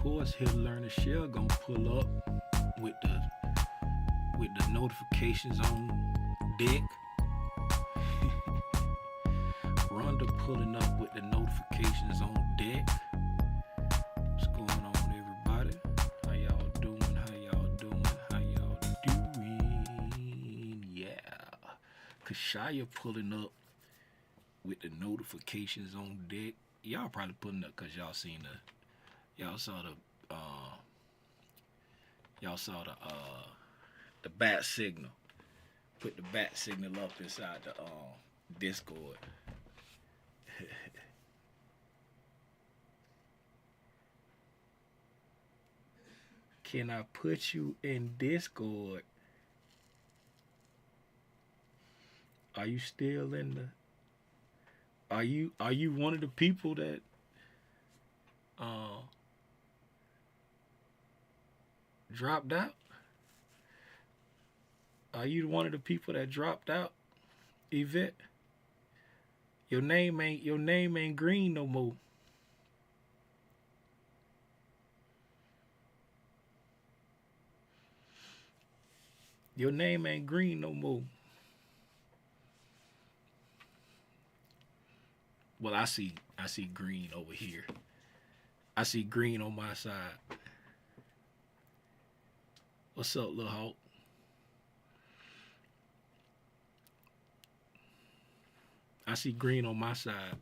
course, here learn and share gonna pull up with the notifications on deck. Rhonda pulling up with the notifications on deck. What's going on, everybody? How y'all doing? Yeah. Kashaya pulling up with the notifications on deck. Y'all probably pulling up because y'all saw the bat signal. Put the bat signal up inside the Discord. Can I put you in Discord? Are you still in the? Are you one of the people that dropped out? Are you one of the people that dropped out, Yvette? Your name ain't green no more. Your name ain't green no more. Well, I see green over here. I see green on my side. What's up, Lil Hawk? I see green on my side.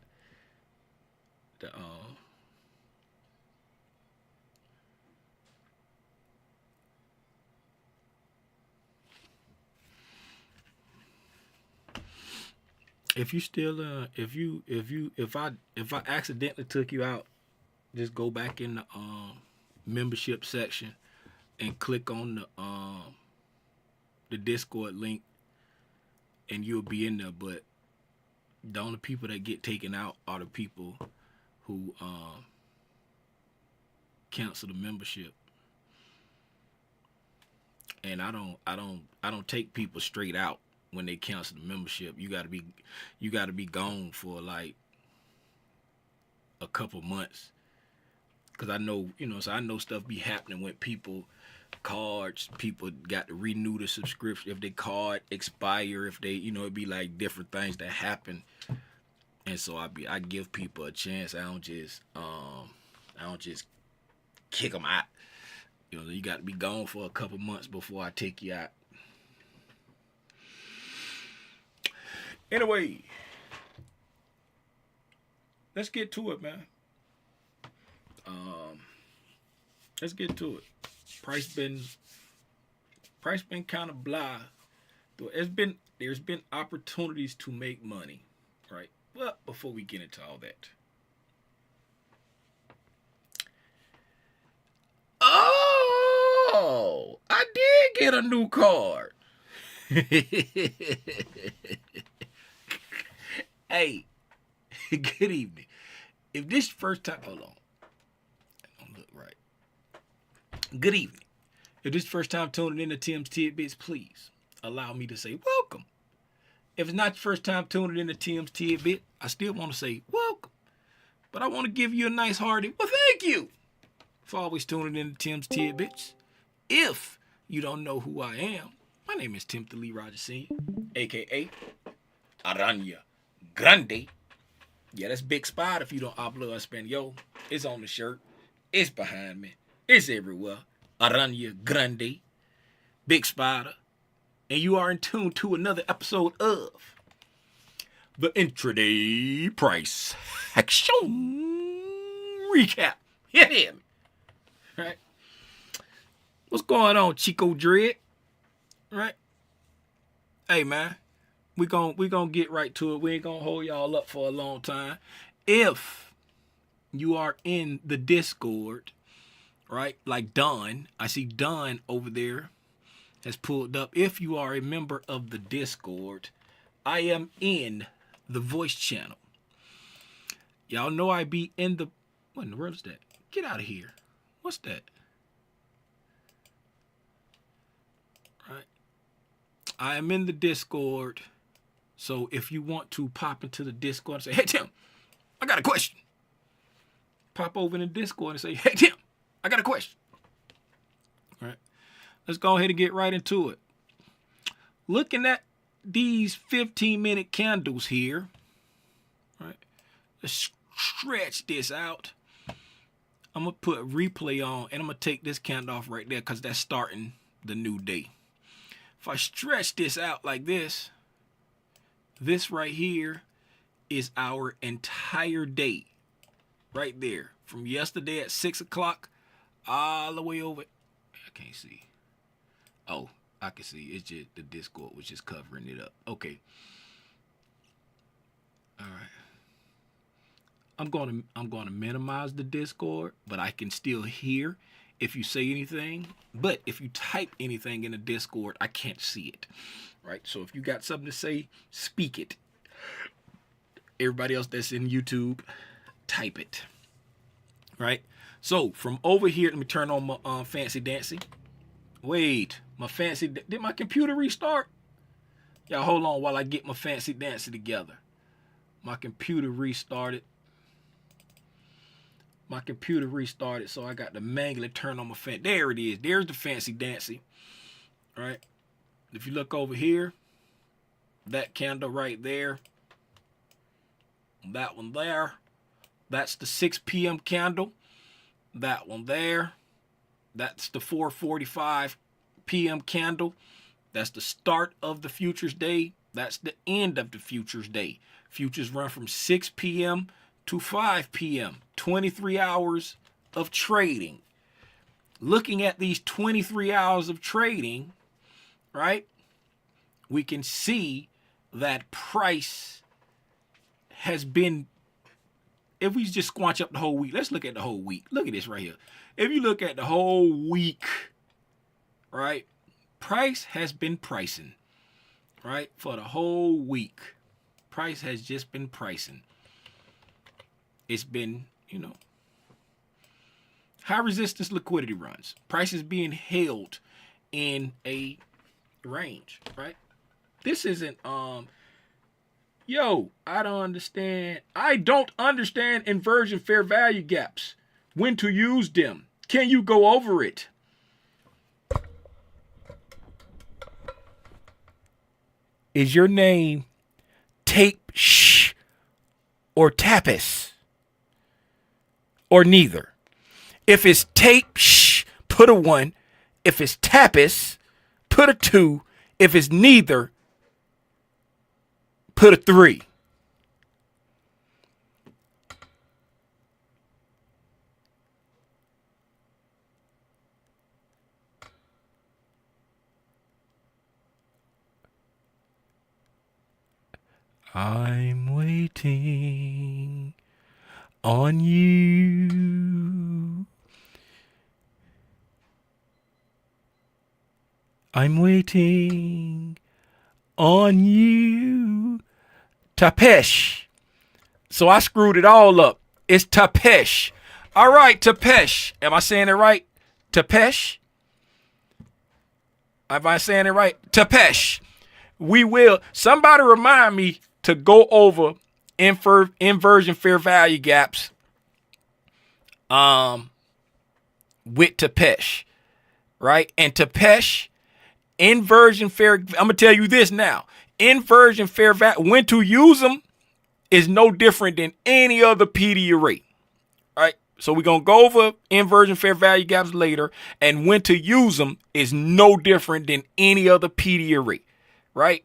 If you still if I accidentally took you out, just go back in the membership section and click on the Discord link and you'll be in there. But the only people that get taken out are the people who cancel the membership. And I don't take people straight out when they cancel the membership. You gotta be gone for like a couple months. Cause I know, so I know stuff be happening when people got to renew the subscription if their card expire, if they, it'd be like different things that happen. And so I give people a chance. I don't just kick them out. You got to be gone for a couple months before I take you out. Anyway, let's get to it, man. Let's get to it. Price been kind of blah. There's been opportunities to make money, right? But before we get into all that, oh, I did get a new card. Hey, good evening. If this first time, hold on. I don't look right. Good evening. If this is first time tuning in to Tim's Tidbits, please allow me to say welcome. If it's not your first time tuning in to Tim's Tidbit, I still want to say welcome. But I want to give you a nice hearty, well, thank you for always tuning in to Tim's Tidbits. If you don't know who I am, my name is Tim Lee Rogers Sr., a.k.a. Aranya Grande. Yeah, that's Big Spot if you don't hablo español. It's on the shirt. It's behind me. It's everywhere. Aranya Grande. Big Spider. And you are in tune to another episode of the Intraday Price Action Recap. You hear me? Right? What's going on, Chico Dread? Right? Hey, man. We gonna get right to it. We ain't gonna hold y'all up for a long time. If you are in the Discord, right? Like Don, I see Don over there has pulled up. If you are a member of the Discord, I am in the voice channel. Y'all know I be in the, what in the world is that? Get out of here. What's that? Right. I am in the Discord. So if you want to pop into the Discord and say, hey, Tim, I got a question. Pop over in the Discord and say, hey, Tim, I got a question. All right. Let's go ahead and get right into it. Looking at these 15-minute candles here, right? Let's stretch this out. I'm going to put replay on, and I'm going to take this candle off right there because that's starting the new day. If I stretch this out like this right here is our entire day. Right there. From yesterday at 6 o'clock all the way over. I can't see. Oh, I can see. It's just the Discord was just covering it up. Okay. All right. I'm going to minimize the Discord, but I can still hear if you say anything. But if you type anything in the Discord, I can't see it. Right? So if you got something to say, speak it. Everybody else that's in YouTube, type it. Right? So from over here, let me turn on my fancy dancy. Wait, did my computer restart? Y'all hold on while I get my fancy dancy together. My computer restarted. So I got to manually turn on my fan. There it is. There's the fancy dancy. All right. If you look over here, that candle right there, that one there, that's the 6 p.m. candle. That one there, that's the 4:45 p.m. candle. That's the start of the futures day. That's the end of the futures day. Futures run from 6 p.m. to 5 p.m. 23 hours of trading. Looking at these 23 hours of trading, right, we can see that price has been, if we just squanch up the whole week, let's look at the whole week. Look at this right here. If you look at the whole week, right, price has been pricing, right, for the whole week. Price has just been pricing. It's been, high resistance liquidity runs. Price is being held in a range, right? This isn't, I don't understand. I don't understand inversion fair value gaps. When to use them. Can you go over it? Is your name Tapesh or Tapesh? Or neither? If it's Tapesh, put a 1. If it's Tapesh, put a 2. If it's neither, put a 3. I'm waiting on you. I'm waiting on you. Tapesh. So I screwed it all up. It's Tapesh. All right, Tapesh. Am I saying it right? Tapesh? Am I saying it right? Tapesh. We will. Somebody remind me to go over inversion fair value gaps with Tapesh. Right? And Tapesh, inversion fair, I'm going to tell you this now. Inversion fair value, when to use them is no different than any other PD array. Right? So we're going to go over inversion fair value gaps later, and when to use them is no different than any other PD array. Right?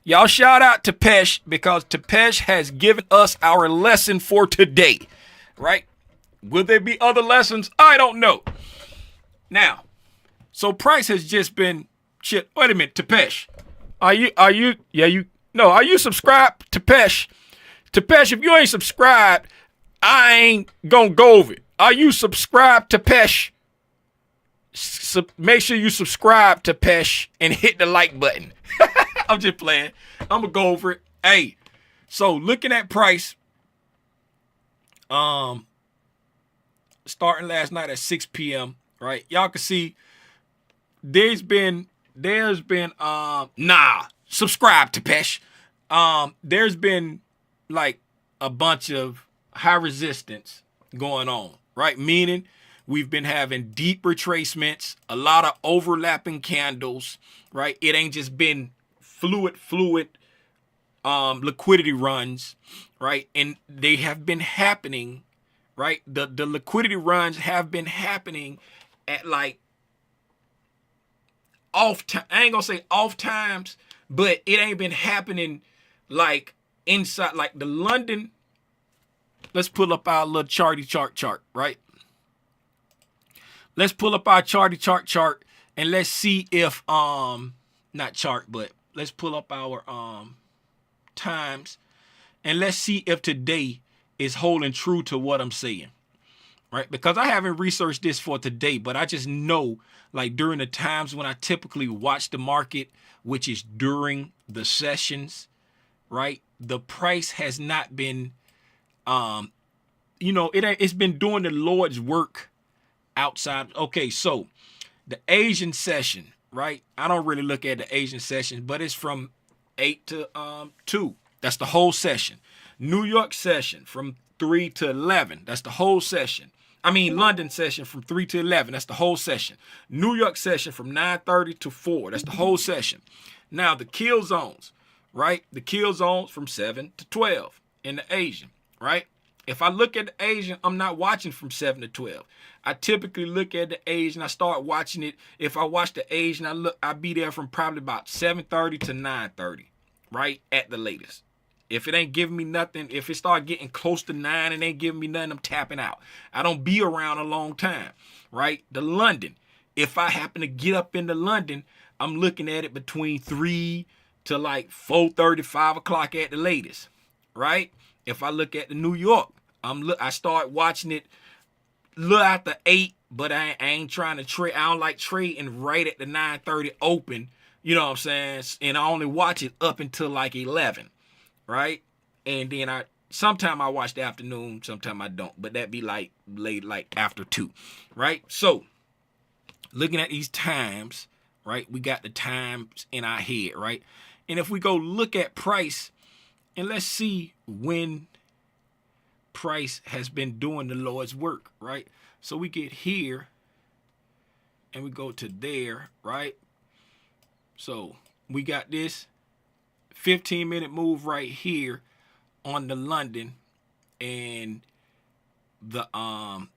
Y'all shout out to Tapesh because Tapesh has given us our lesson for today. Right? Will there be other lessons? I don't know. Now, so price has just been shit. Wait a minute, Tapesh. Are you subscribed to Tapesh? Tapesh, if you ain't subscribed, I ain't gonna go over it. Are you subscribed to Tapesh? Make sure you subscribe to Tapesh and hit the like button. I'm just playing. I'm gonna go over it. Hey, so looking at price, starting last night at 6 p.m. Right, y'all can see there's been subscribe to Tapesh. There's been like a bunch of high resistance going on, right? Meaning We've been having deep retracements, a lot of overlapping candles, right? It ain't just been fluid liquidity runs, right? And they have been happening, right? The liquidity runs have been happening at like off time. I ain't gonna say off times, but it ain't been happening like inside, like the London. Let's pull up our little chart, right? Let's pull up our chart, and let's see if not chart, but let's pull up our times, and let's see if today is holding true to what I'm saying, right? Because I haven't researched this for today, but I just know, like, during the times when I typically watch the market, which is during the sessions, right? The price has not been, it's been doing the Lord's work outside. Okay, so the Asian session, right? I don't really look at the Asian session, but it's from 8 to 2. That's the whole session. New York session from 3 to 11. That's the whole session. London session from 3 to 11. That's the whole session. New York session from 9:30 to 4. That's the whole session. Now the kill zones, right? The kill zones from 7 to 12 in the Asian, right? If I look at the Asian, I'm not watching from 7 to 12. I typically look at the Asian. I start watching it. If I watch the Asian, I be there from probably about 7:30 to 9:30, right? At the latest. If it ain't giving me nothing, if it start getting close to 9 and ain't giving me nothing, I'm tapping out. I don't be around a long time, right? The London. If I happen to get up into London, I'm looking at it between 3 to like 4:30, 5 o'clock at the latest, right? If I look at the New York, I start watching it look after 8, but I ain't trying to trade. I don't like trading right at the 9:30 open, you know what I'm saying? And I only watch it up until like 11, right? And then sometimes I watch the afternoon, sometimes I don't, but that be like late, like after 2, right? So looking at these times, right? We got the times in our head, right? And if we go look at price, and let's see when price has been doing the Lord's work, right? So we get here and we go to there, right? So we got this 15-minute move right here on the London, and the I'll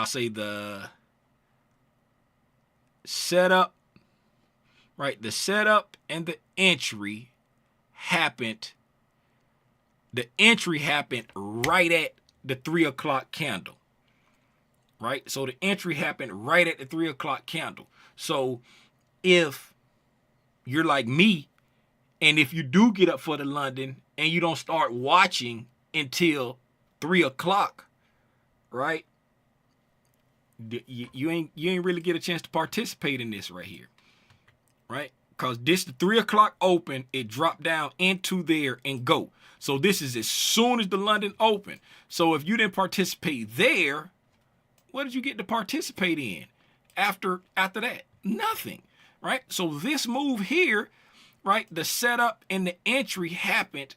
say the setup, right? The setup and the entry happened. The entry happened right at the 3 o'clock candle, right? So the entry happened right at the 3 o'clock candle. So if you're like me, and if you do get up for the London and you don't start watching until 3 o'clock, right? You ain't really get a chance to participate in this right here, right? Because this the 3 o'clock open, it dropped down into there and go. So this is as soon as the London open. So if you didn't participate there, what did you get to participate in after that? Nothing, right? So this move here, right, the setup and the entry happened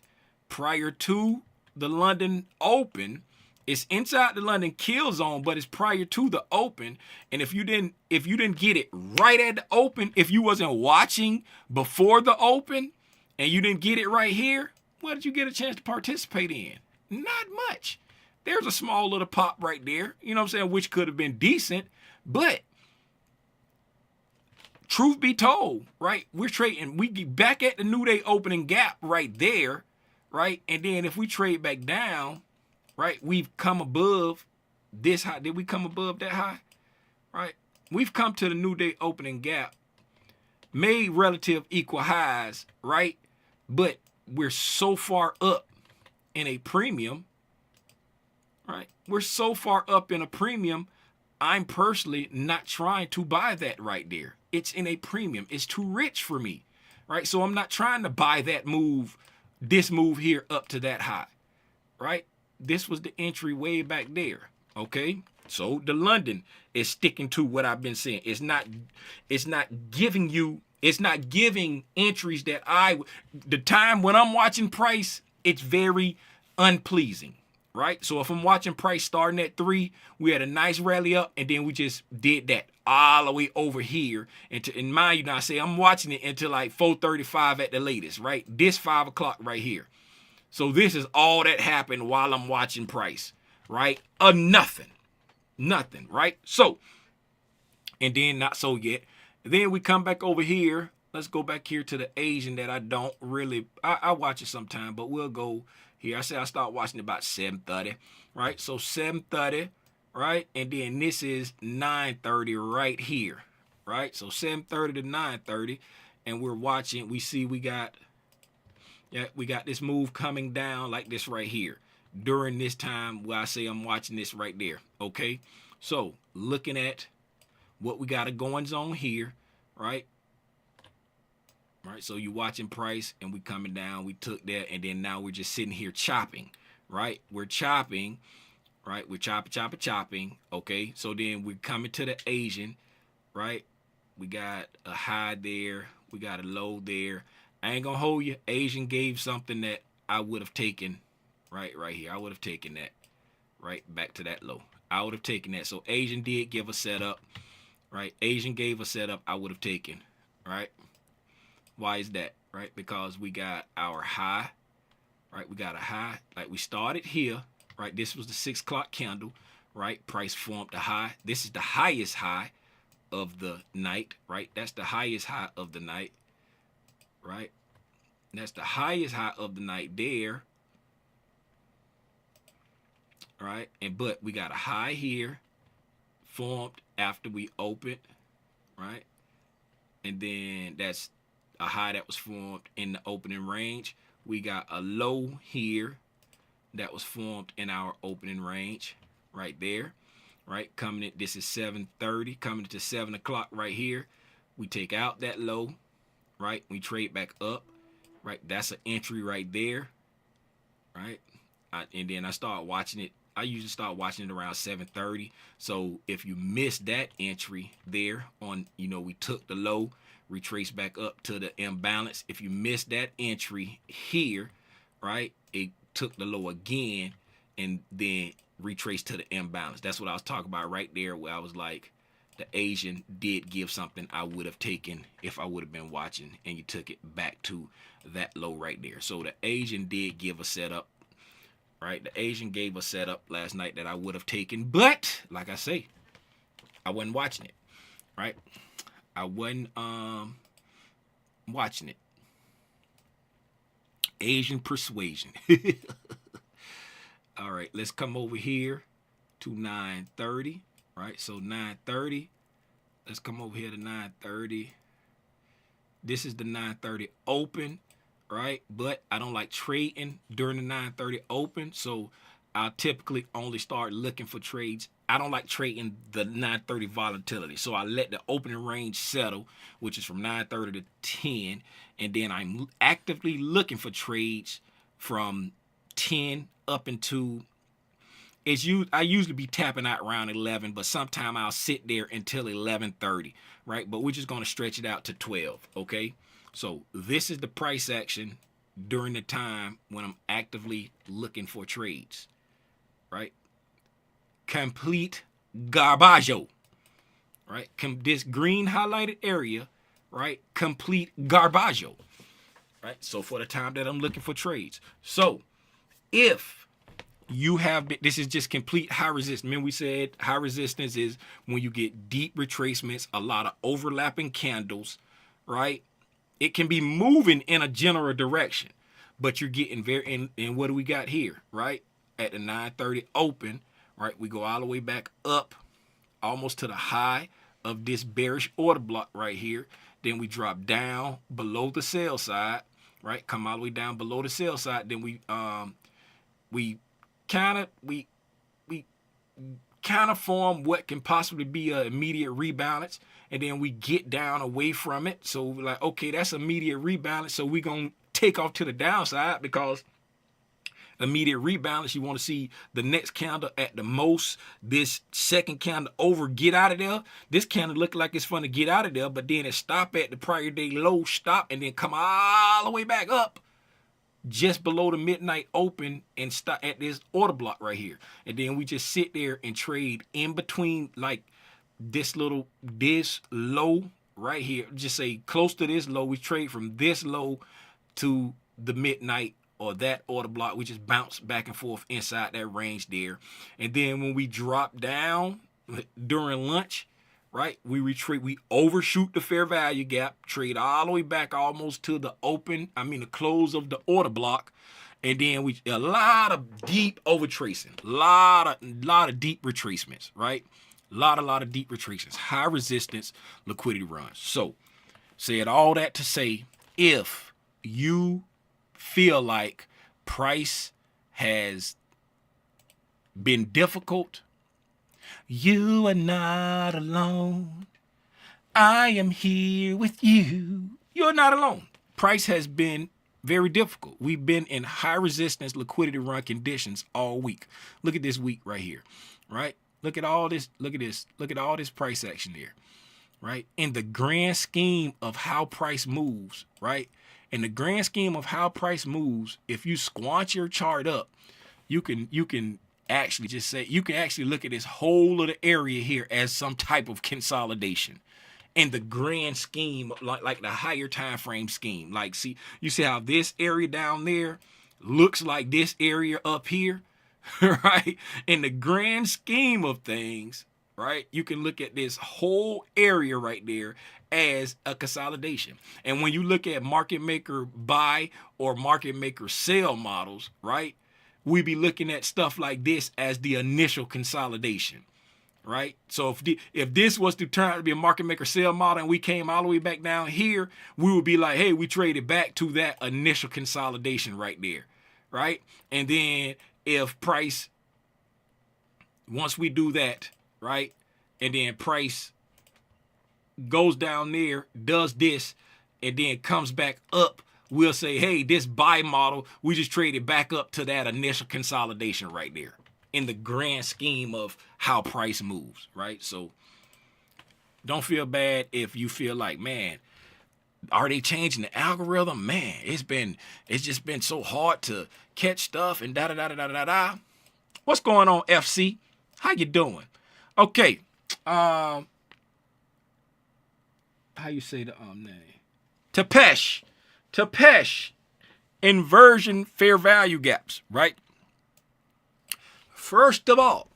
prior to the London open. It's inside the London kill zone, but it's prior to the open. And if you didn't get it right at the open, if you wasn't watching before the open and you didn't get it right here, what did you get a chance to participate in? Not much. There's a small little pop right there, you know what I'm saying, which could have been decent, but truth be told, right, we're trading, we get back at the new day opening gap right there, right? And then if we trade back down, right, we've come above this high. Did we come above that high? Right? We've come to the new day opening gap, made relative equal highs, right? But we're so far up in a premium, right? We're so far up in a premium, I'm personally not trying to buy that right there. It's in a premium. It's too rich for me, right? So I'm not trying to buy that move, this move here up to that high, right? This was the entry way back there, okay? So the London is sticking to what I've been saying. It's not giving entries that the time when I'm watching price, it's very unpleasing, right? So if I'm watching price starting at 3, we had a nice rally up, and then we just did that all the way over here. And mind you, now I say I'm watching it until like 4:35 at the latest, right? This 5 o'clock right here. So this is all that happened while I'm watching price, right? Nothing, right? So, and then not so yet. Then we come back over here. Let's go back here to the Asian that I don't really, I watch it sometime, but we'll go here. I said I start watching about 7:30, right? So 7:30, right? And then this is 9:30 right here, right? So 7:30 to 9:30, and we're watching. We see we got this move coming down like this right here during this time where I say I'm watching this right there. Okay, so looking at what we got a going on here, right? Right, so you watching price and we coming down, we took that, and then now we're just sitting here chopping, right? We're chopping, right? We're chopping, okay? So then we're coming to the Asian, right? We got a high there, we got a low there. I ain't gonna hold you, Asian gave something that I would have taken, right here. I would have taken that, right, back to that low. I would have taken that. So Asian did give a setup, right? Asian gave a setup I would have taken, right? Why is that, right? Because we got our high, right? We got a high, like we started here, right? This was the 6 o'clock candle, right? Price formed a high. This is the highest high of the night, right? That's the highest high of the night, right? That's the highest high of the night there, right? But we got a high here formed after we opened, right? And then that's a high that was formed in the opening range. We got a low here that was formed in our opening range right there, right? Coming in, this is 7:30, coming to 7 o'clock right here. We take out that low, right? We trade back up, right? That's an entry right there, right? And then I start watching it. I usually start watching it around 7:30. So if you missed that entry there on, we took the low, retrace back up to the imbalance. If you missed that entry here, right, it took the low again and then retraced to the imbalance. That's what I was talking about right there, where I was like, the Asian did give something I would have taken if I would have been watching, and you took it back to that low right there. So the Asian did give a setup, right? The Asian gave a setup last night that I would have taken, but like I say, I wasn't watching it, right? I wasn't watching it. Asian persuasion. All right, let's come over here to 9:30, right? So 9:30. Let's come over here to 9:30. This is the 9:30 open, right? But I don't like trading during the 9:30 open, so I'll typically only start looking for trades. I don't like trading the 9:30 volatility, so I let the opening range settle, which is from 9:30 to 10, and then I'm actively looking for trades from 10 up into. I usually be tapping out around 11, but sometime I'll sit there until 11:30, right? But we're just gonna stretch it out to 12, okay? So this is the price action during the time when I'm actively looking for trades, right? Complete garbaggio, right? This green highlighted area, right? Complete garbaggio, right? So for the time that I'm looking for trades. So if you have been, this is just complete high resistance. Remember we said high resistance is when you get deep retracements, a lot of overlapping candles, right? It can be moving in a general direction, but you're getting very, and what do we got here, right? At the 9:30 open, right? We go all the way back up almost to the high of this bearish order block right here. Then we drop down below the sell side, right? Come all the way down below the sell side. Then we kind of form what can possibly be an immediate rebalance, and then we get down away from it. So we're like, okay, that's immediate rebalance, so we're gonna take off to the downside, because immediate rebalance, you want to see the next candle at the most, this second candle over, get out of there. This candle look like it's fun to get out of there, but then it stop at the prior day low, stop, and then come all the way back up, just below the midnight open and start at this order block right here. And then we just sit there and trade in between like this low right here. Just say close to this low. We trade from this low to the midnight or that order block. We just bounce back and forth inside that range there. And then when we drop down during lunch, right, we retreat, we overshoot the fair value gap, trade all the way back almost to the the close of the order block. And then we a lot of deep overtracing, lot of deep retracements, right? A lot of deep retracements, high resistance liquidity runs. So said all that to say, if you feel like price has been difficult, you are not alone. I am here with you. You're not alone. Price has been very difficult. We've been in high resistance liquidity run conditions all week. Look at this week right here, right? Look at all this. Look at this. Look at all this price action there, right? In the grand scheme of how price moves, right? In the grand scheme of how price moves, if you squat your chart up, you can actually just say, you can actually look at this whole little area here as some type of consolidation in the grand scheme, like the higher time frame scheme. Like, see, you see how this area down there looks like this area up here, right? In the grand scheme of things, right, you can look at this whole area right there as a consolidation. And when you look at market maker buy or market maker sell models, right, we be looking at stuff like this as the initial consolidation, right? So if this was to turn out to be a market maker sell model and we came all the way back down here, we would be like, hey, we traded back to that initial consolidation right there, right? And then if price, once we do that, right, and then price goes down there, does this, and then comes back up, we'll say, hey, this buy model, we just traded back up to that initial consolidation right there in the grand scheme of how price moves, right? So don't feel bad if you feel like, man, are they changing the algorithm? Man, it's just been so hard to catch stuff and da-da-da-da-da-da-da. What's going on, FC? How you doing? Okay. How you say the name? Tapesh, inversion fair value gaps, right? First of all,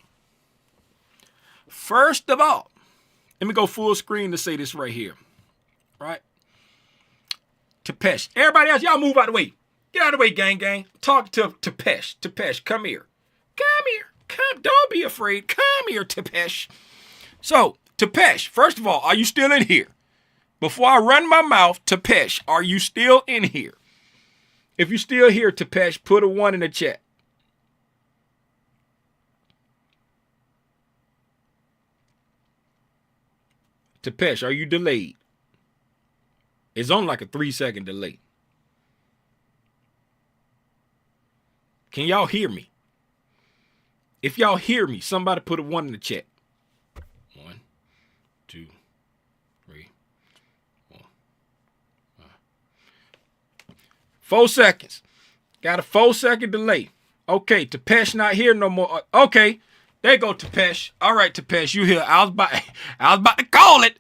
let me go full screen to say this right here, right? Tapesh, everybody else, y'all move out of the way. Get out of the way, gang. Talk to Tapesh. Tapesh, come here. Come, don't be afraid. Come here, Tapesh. So, Tapesh, first of all, are you still in here? Before I run my mouth, Tapesh, are you still in here? If you're still here, Tapesh, put a 1 in the chat. Tapesh, are you delayed? It's on like a 3-second delay. Can y'all hear me? If y'all hear me, somebody put a 1 in the chat. 1, 2, 3, 4, 5. 4 seconds. Got a 4-second delay. Okay, Tapesh not here no more. Okay, there go Tapesh. All right, Tapesh, you here. I was about to call it.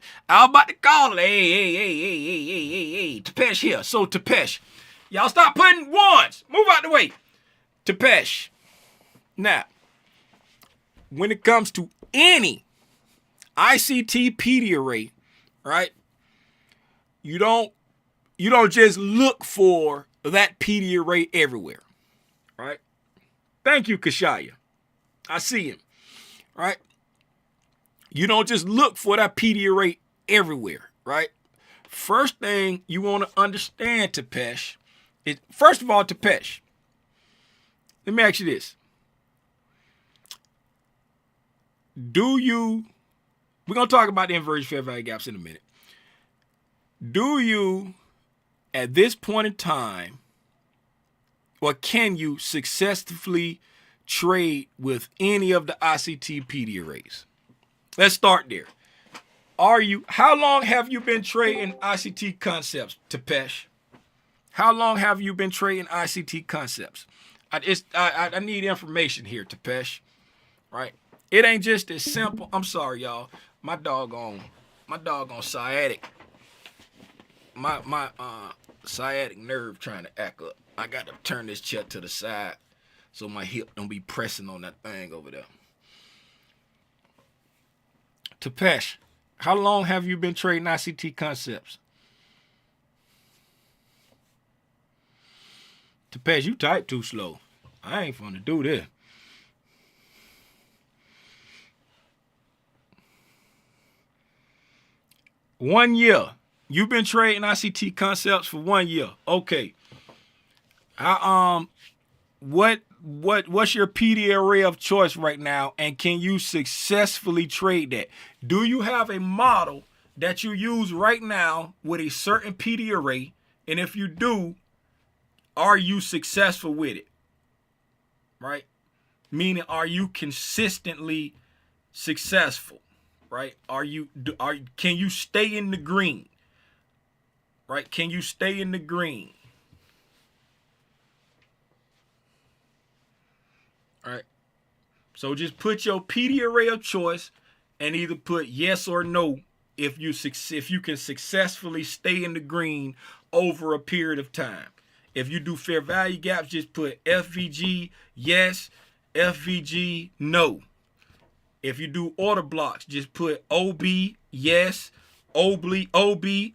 Hey. Tapesh here. So Tapesh, y'all stop putting 1s. Move out the way. Tapesh. Now, when it comes to any ICT PD array, right? You don't just look for that PD array everywhere, right? Thank you, Kashaya. I see him, right? You don't just look for that PD array everywhere, right? First thing you want to understand, Tapesh, is, first of all, Tapesh, let me ask you this. We're going to talk about the inversion fair value gaps in a minute. Do you, at this point in time, or can you successfully trade with any of the ICT PD arrays? Let's start there. How long have you been trading ICT concepts, Tapesh? How long have you been trading ICT concepts? I need information here, Tapesh. Right? It ain't just as simple. I'm sorry, y'all. My doggone sciatic. My sciatic nerve trying to act up. I got to turn this chair to the side so my hip don't be pressing on that thing over there. Tapesh, how long have you been trading ICT concepts? Tapesh, you type too slow. I ain't gonna do this. One year. You've been trading ICT concepts for 1 year. Okay. What's your PD array of choice right now, and can you successfully trade that? Do you have a model that you use right now with a certain PD array? And if you do, are you successful with it? Right? Meaning, are you consistently successful? Right? Can you stay in the green? Right? Can you stay in the green? All right. So just put your PD array of choice and either put yes or no if you can successfully stay in the green over a period of time. If you do fair value gaps, just put FVG yes, FVG no. If you do order blocks, just put OB yes, OB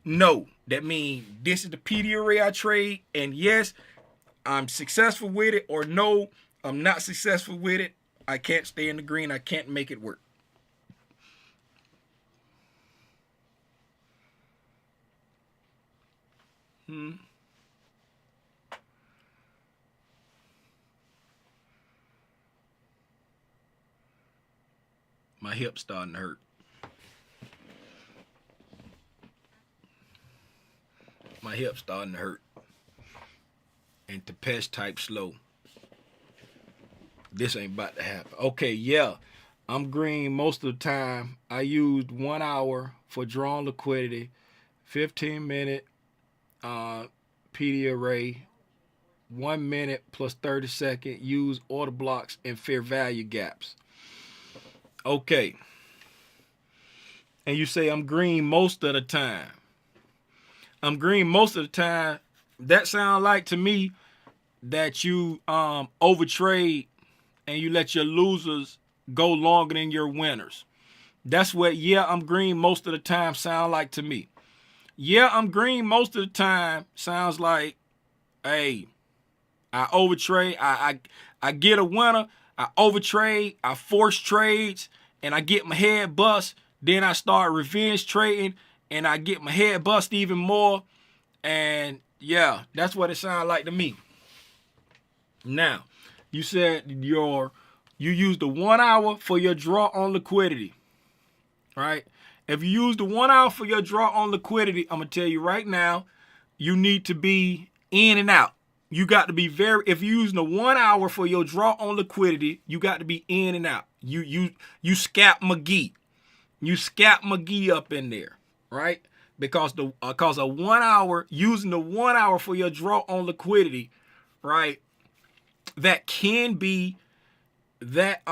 no. That means this is the PD array I trade, and yes, I'm successful with it, or no, I'm not successful with it. I can't stay in the green. I can't make it work. My hip's starting to hurt. My hip's starting to hurt. And Tapesh type slow. This ain't about to happen. Okay, yeah. I'm green most of the time. I used 1 hour for drawn liquidity, 15-minute PD array, 1 minute plus 30-second use order blocks and fair value gaps. Okay. And you say I'm green most of the time. I'm green most of the time. That sounds like to me that you overtrade and you let your losers go longer than your winners. That's what yeah, I'm green most of the time sound like to me. Yeah, I'm green most of the time sounds like, hey, I overtrade, I get a winner, I overtrade, I force trades, and I get my head bust. Then I start revenge trading, and I get my head bust even more. And yeah, that's what it sounds like to me. Now, you said you used the 1 hour for your draw on liquidity, right? If you use the 1 hour for your draw on liquidity, I'm gonna tell you right now, you need to be in and out. You got to be if you're using the 1 hour for your draw on liquidity, you got to be in and out. You scalp McGee. You scalp McGee up in there, right? Because a 1 hour, using the 1 hour for your draw on liquidity, right? That can be that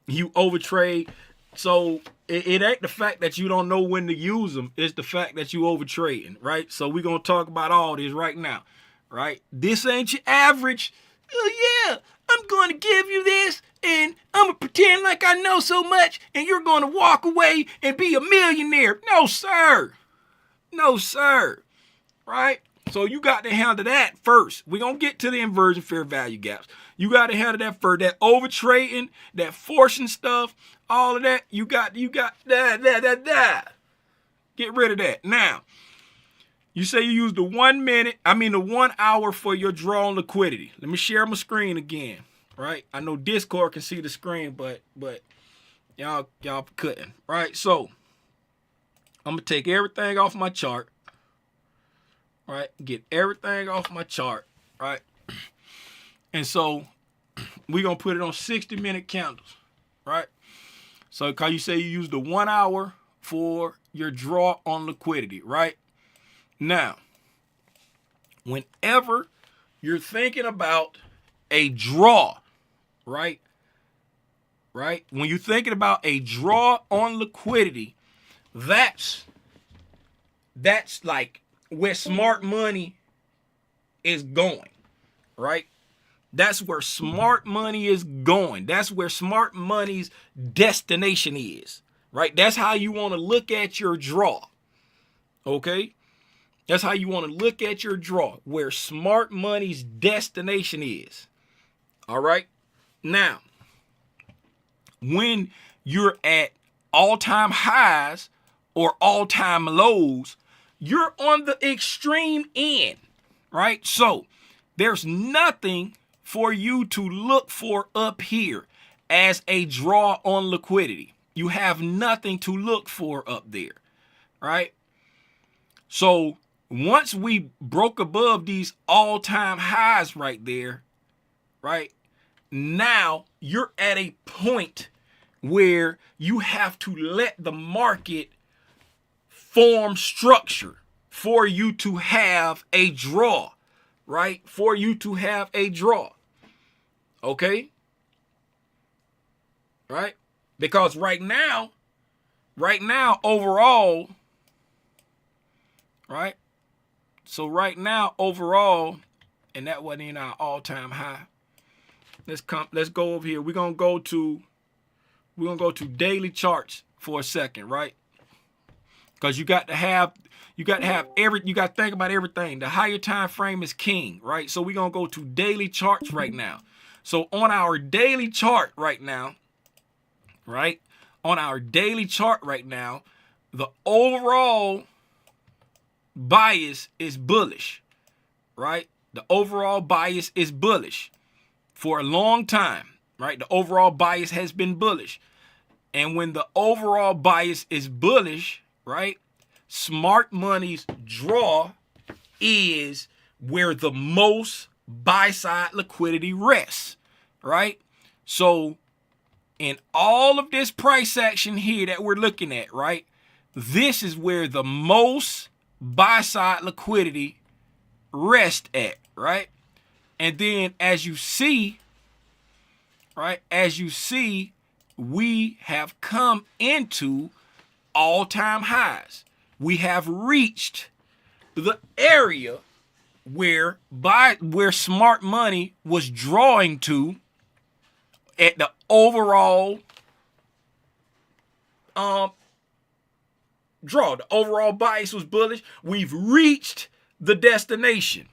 you overtrade. So it ain't the fact that you don't know when to use them. It's the fact that you overtrading, right? So we're going to talk about all this right now, right? This ain't your average. Oh, yeah, I'm going to give you this, and I'm going to pretend like I know so much, and you're going to walk away and be a millionaire. No, sir. No, sir. Right? So you got to handle that first. We're going to get to the inversion fair value gaps. You got to handle that first. That overtrading, that forcing stuff, all of that, you got that. Get rid of that. Now, you say you use the 1 hour for your draw on liquidity. Let me share my screen again, right? I know Discord can see the screen, but y'all couldn't, right? So I'm gonna take everything off my chart, right? Get everything off my chart, right? And so we're gonna put it on 60-minute candles, right? So cause you say you use the 1 hour for your draw on liquidity, right? Now, Whenever you're thinking about a draw, right? Right? When you're thinking about a draw on liquidity, that's like where smart money is going, right? That's where smart money is going. That's where smart money's destination is, right? That's how you want to look at your draw, okay? That's how you want to look at your draw, where smart money's destination is, all right? Now, when you're at all-time highs or all-time lows, you're on the extreme end, right? So there's nothing for you to look for up here as a draw on liquidity. You have nothing to look for up there, right? So once we broke above these all-time highs right there, right? Now you're at a point where you have to let the market form structure for you to have a draw, right? For you to have a draw. Okay? Right? Because right now, overall, right? So right now, overall, and that wasn't in our all-time high. Let's go over here. We're gonna go to daily charts for a second, right? Because you got to think about everything. The higher time frame is king, right? So we're gonna go to daily charts right now. So on our daily chart right now, right? On our daily chart right now, the overall bias is bullish, right? The overall bias is bullish for a long time, right? The overall bias has been bullish. And when the overall bias is bullish, right? Smart money's draw is where the most buy-side liquidity rests, right? So in all of this price action here that we're looking at, right? This is where the most buy-side liquidity rests at, right? And then as you see, right? As you see, we have come into all-time highs. We have reached the area where smart money was drawing to at the overall draw. The overall bias was bullish. We've reached the destination,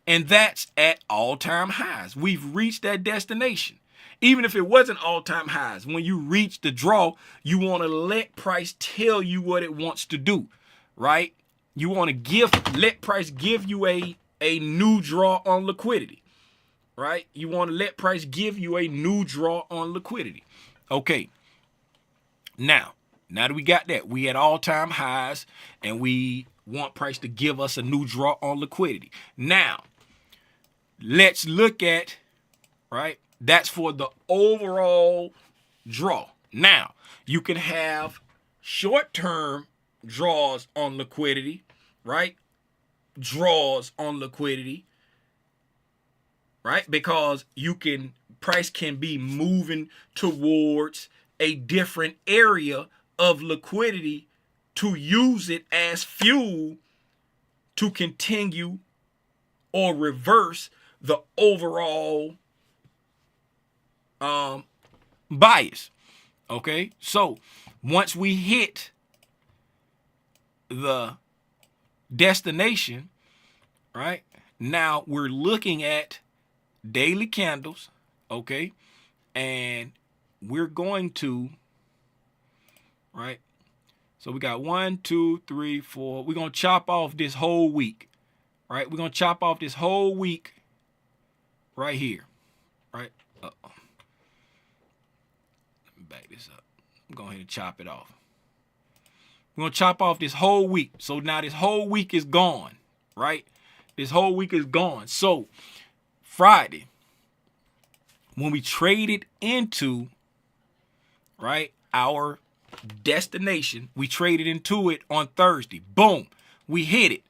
and that's at all-time highs. We've reached that destination. Even if it wasn't all-time highs, when you reach the draw, you want to let price tell you what it wants to do, right? You want to let price give you a new draw on liquidity, right? You want to let price give you a new draw on liquidity. Okay. Now that we got that, we at all-time highs, and we want price to give us a new draw on liquidity. Now, let's look at, right? That's for the overall draw. Now, you can have short-term draws on liquidity, right? Draws on liquidity, right? Because price can be moving towards a different area of liquidity to use it as fuel to continue or reverse the overall bias. Okay, so once we hit the destination, right, now we're looking at daily candles, okay, and we're going to, right, so we got 1, 2, 3, 4. We're going to chop off this whole week, right? We're going to chop off this whole week right here, right? Uh-oh. Let me back this up. I'm going to chop it off. We're going to chop off this whole week. So now this whole week is gone, right? This whole week is gone. So Friday, when we traded into, right, our destination, we traded into it on Thursday. Boom, we hit it.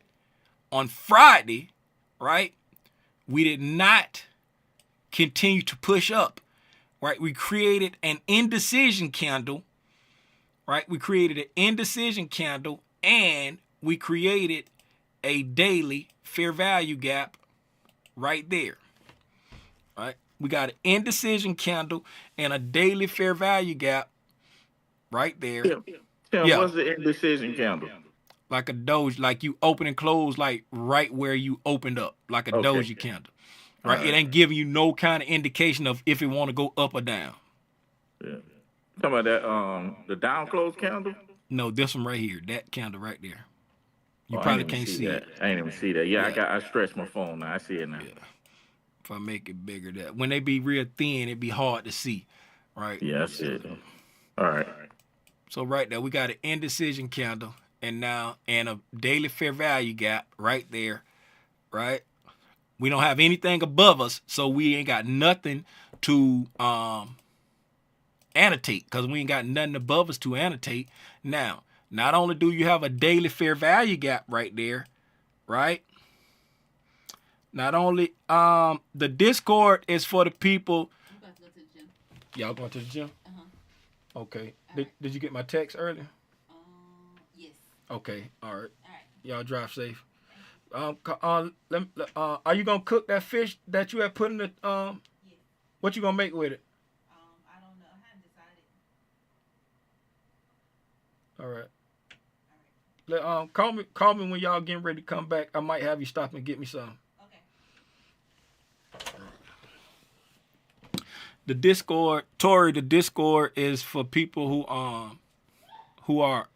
On Friday, right? We did not continue to push up, right? We created an indecision candle, right? We created an indecision candle, and we created a daily fair value gap right there, right? We got an indecision candle and a daily fair value gap right there. Tim, Yeah, what's the indecision candle? like a doji, like you open and close, like right where you opened up, like a Okay. doji candle, All right? It right. ain't giving you no kind of indication of if it want to go up or down. Yeah. Talking about that the down close candle? No, this one right here, that candle right there. You Oh, I ain't probably even can't see see that. it. I ain't even see that. Yeah, Yeah, I stretched my phone now. I see it now. yeah. If I make it bigger, that when they be real thin, it be hard to see, right? Yeah, I see it. All right. So right there, we got an indecision candle, and a daily fair value gap right there, right? We don't have anything above us, so we ain't got nothing to annotate, because we ain't got nothing above us to annotate. Now, not only do you have a daily fair value gap right there, right? Not only the Discord is for the people. I'm about to go to the gym. Y'all going to the gym? Okay. Right. Did you get my text earlier? Yes. Okay. All right. All right. Y'all drive safe. Are you gonna cook that fish that you had put in the Yes. What you gonna make with it? I don't know. I haven't decided. All right. All right. Call me when y'all getting ready to come back. I might have you stop and get me some. Okay. The Discord, Tori. The Discord is for people who are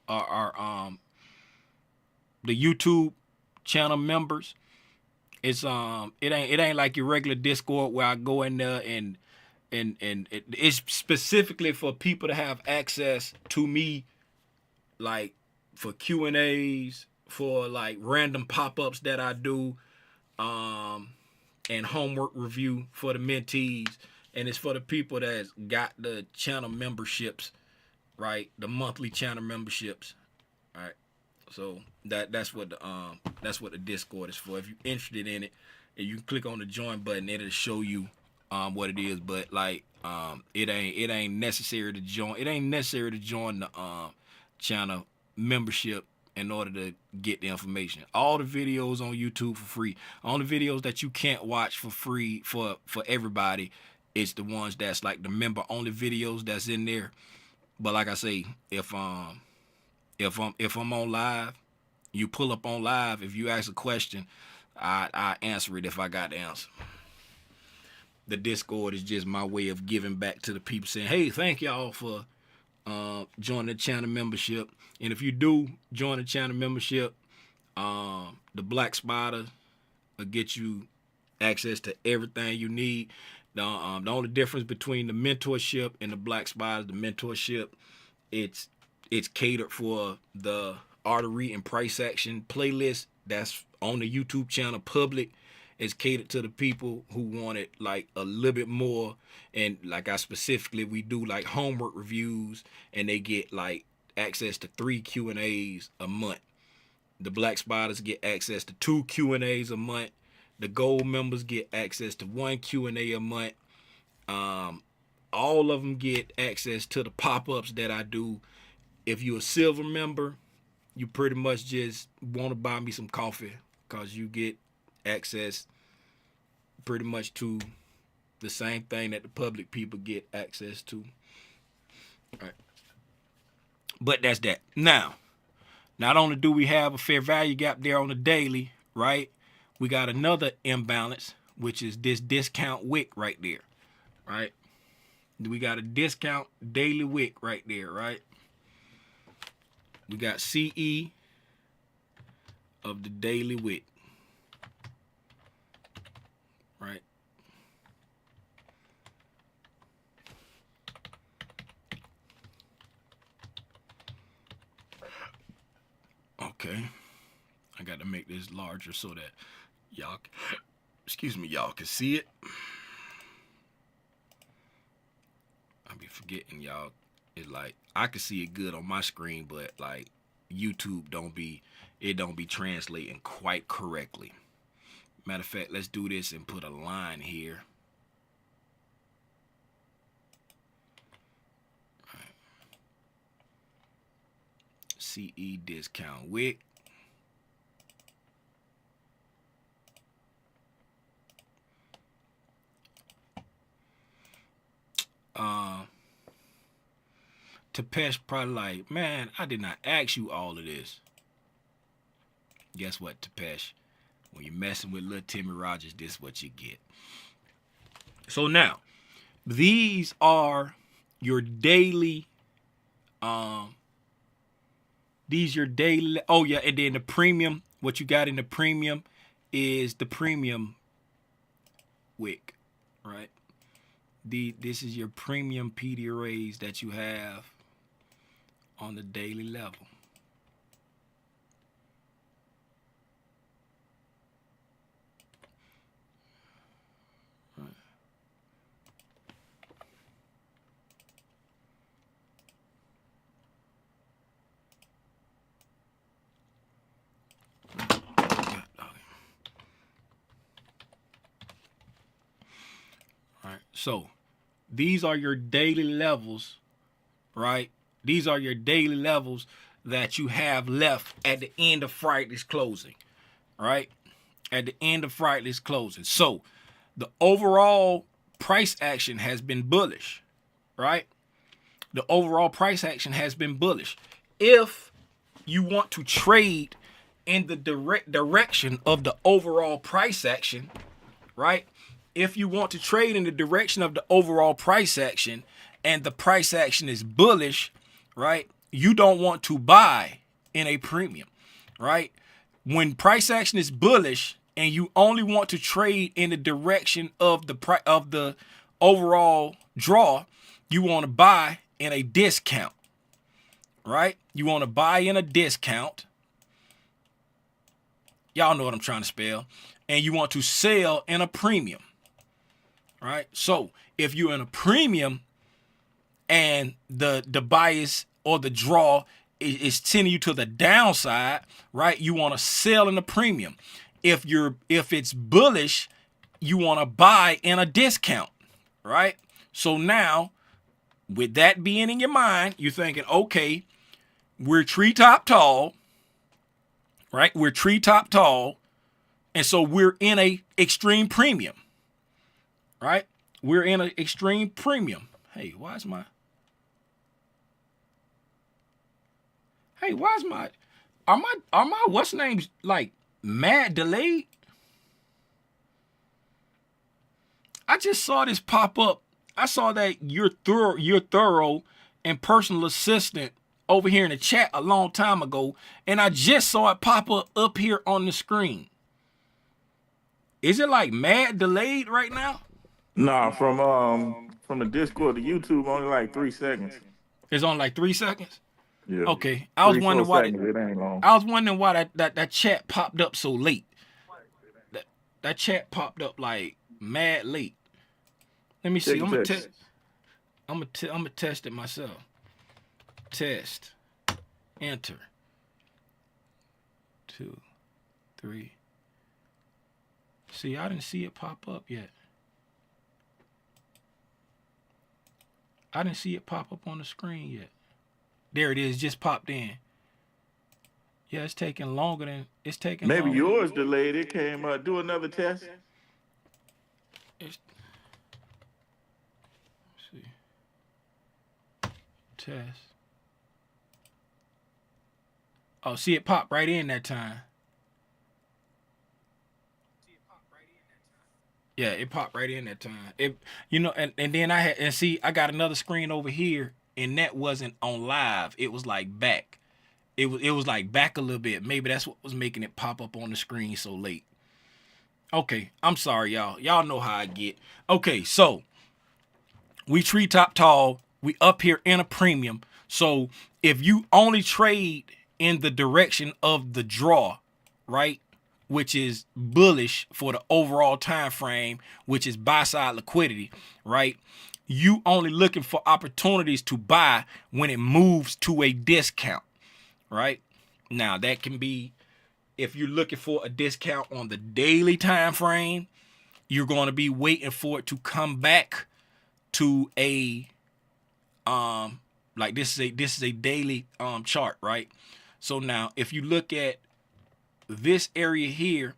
the YouTube channel members. It's it ain't like your regular Discord where I go in there and it's specifically for people to have access to me, like for Q&As, for like random pop-ups that I do, and homework review for the mentees, and it's for the people that's got the channel memberships, right? The monthly channel memberships, all right? So that's what the Discord is for. If you're interested in it, and you can click on the join button, it'll show you what it is. But like it ain't necessary to join. It ain't necessary to join the channel membership in order to get the information. All the videos on YouTube for free. Only videos that you can't watch for free for everybody is the ones that's like the member only videos that's in there. But like I say, if I'm on live, you pull up on live. If you ask a question, I answer it if I got the answer. The Discord is just my way of giving back to the people, saying, "Hey, thank y'all for joining the channel membership." And if you do join the channel membership, the Black Spider will get you access to everything you need. The only difference between the mentorship and the Black Spiders, the mentorship, it's catered for the artery and price action playlist that's on the YouTube channel public. It's catered to the people who want it like a little bit more, and like I specifically, we do like homework reviews, and they get like access to 3 Q&As a month. The Black Spiders get access to 2 Q&As a month. The gold members get access to 1 Q&A a month. All of them get access to the pop-ups that I do. If you're a silver member, you pretty much just want to buy me some coffee, because you get access pretty much to the same thing that the public people get access to. All right. But that's that. Now, not only do we have a fair value gap there on the daily, right? We got another imbalance, which is this discount wick right there, right? We got a discount daily wick right there, right? We got CE of the daily wick, right? Okay. I got to make this larger so that y'all, y'all can see it. I be forgetting, y'all. It's like I can see it good on my screen, but like YouTube don't be translating quite correctly. Matter of fact, let's do this and put a line here. Right. CE discount wick. Tapesh probably like, man, I did not ask you all of this. Guess what, Tapesh? When you're messing with little Timmy Rogers, this is what you get. So now, these are your daily, these your daily, oh yeah, and then the premium, what you got in the premium is the premium wick, right? This is your premium PD arrays that you have on the daily level. Right. So these are your daily levels, right? These are your daily levels that you have left at the end of Friday's closing, right? At the end of Friday's closing. So the overall price action has been bullish, right? The overall price action has been bullish. If you want to trade in the direct direction of the overall price action, right? If you want to trade in the direction of the overall price action and the price action is bullish, right? You don't want to buy in a premium, right? When price action is bullish and you only want to trade in the direction of the overall draw, you want to buy in a discount, right? You want to buy in a discount. Y'all know what I'm trying to spell. And you want to sell in a premium, right? So if you're in a premium and the bias or the draw is sending you to the downside, right? You want to sell in a premium. If it's bullish, you want to buy in a discount, right? So now, with that being in your mind, you're thinking, okay, we're treetop tall, right? We're treetop tall, and so we're in a extreme premium, right? We're in an extreme premium. Hey, why is my are my what's names like mad delayed? I just saw this pop up. I saw that you're thorough and personal assistant over here in the chat a long time ago, and I just saw it pop up here on the screen. Is it like mad delayed right now? Nah, from the Discord to YouTube, only like 3 seconds. It's on like 3 seconds. Yeah. Okay, I was 3, 4 wondering why seconds, it ain't long. I was wondering why that chat popped up so late. That chat popped up like mad late. Let me see. Check I'm your gonna text. test. I'm gonna test it myself. Test. Enter. 2, 3. See, I didn't see it pop up yet. I didn't see it pop up on the screen yet. There it is, just popped in. Yeah, it's taking longer than Maybe longer. yours delayed. It came up. Do another test. Let's see. Test. Oh, see, it popped right in that time. Yeah, it popped right in that time. It, and then I got another screen over here, and that wasn't on live. It was like back. It was like back a little bit. Maybe that's what was making it pop up on the screen so late. Okay, I'm sorry, y'all. Y'all know how I get. Okay, so we treetop tall. We up here in a premium. So if you only trade in the direction of the draw, right, which is bullish for the overall time frame, which is buy side liquidity, right? You only looking for opportunities to buy when it moves to a discount, right? Now that can be if you're looking for a discount on the daily time frame, you're going to be waiting for it to come back to a like this is a daily chart, right? So now if you look at this area here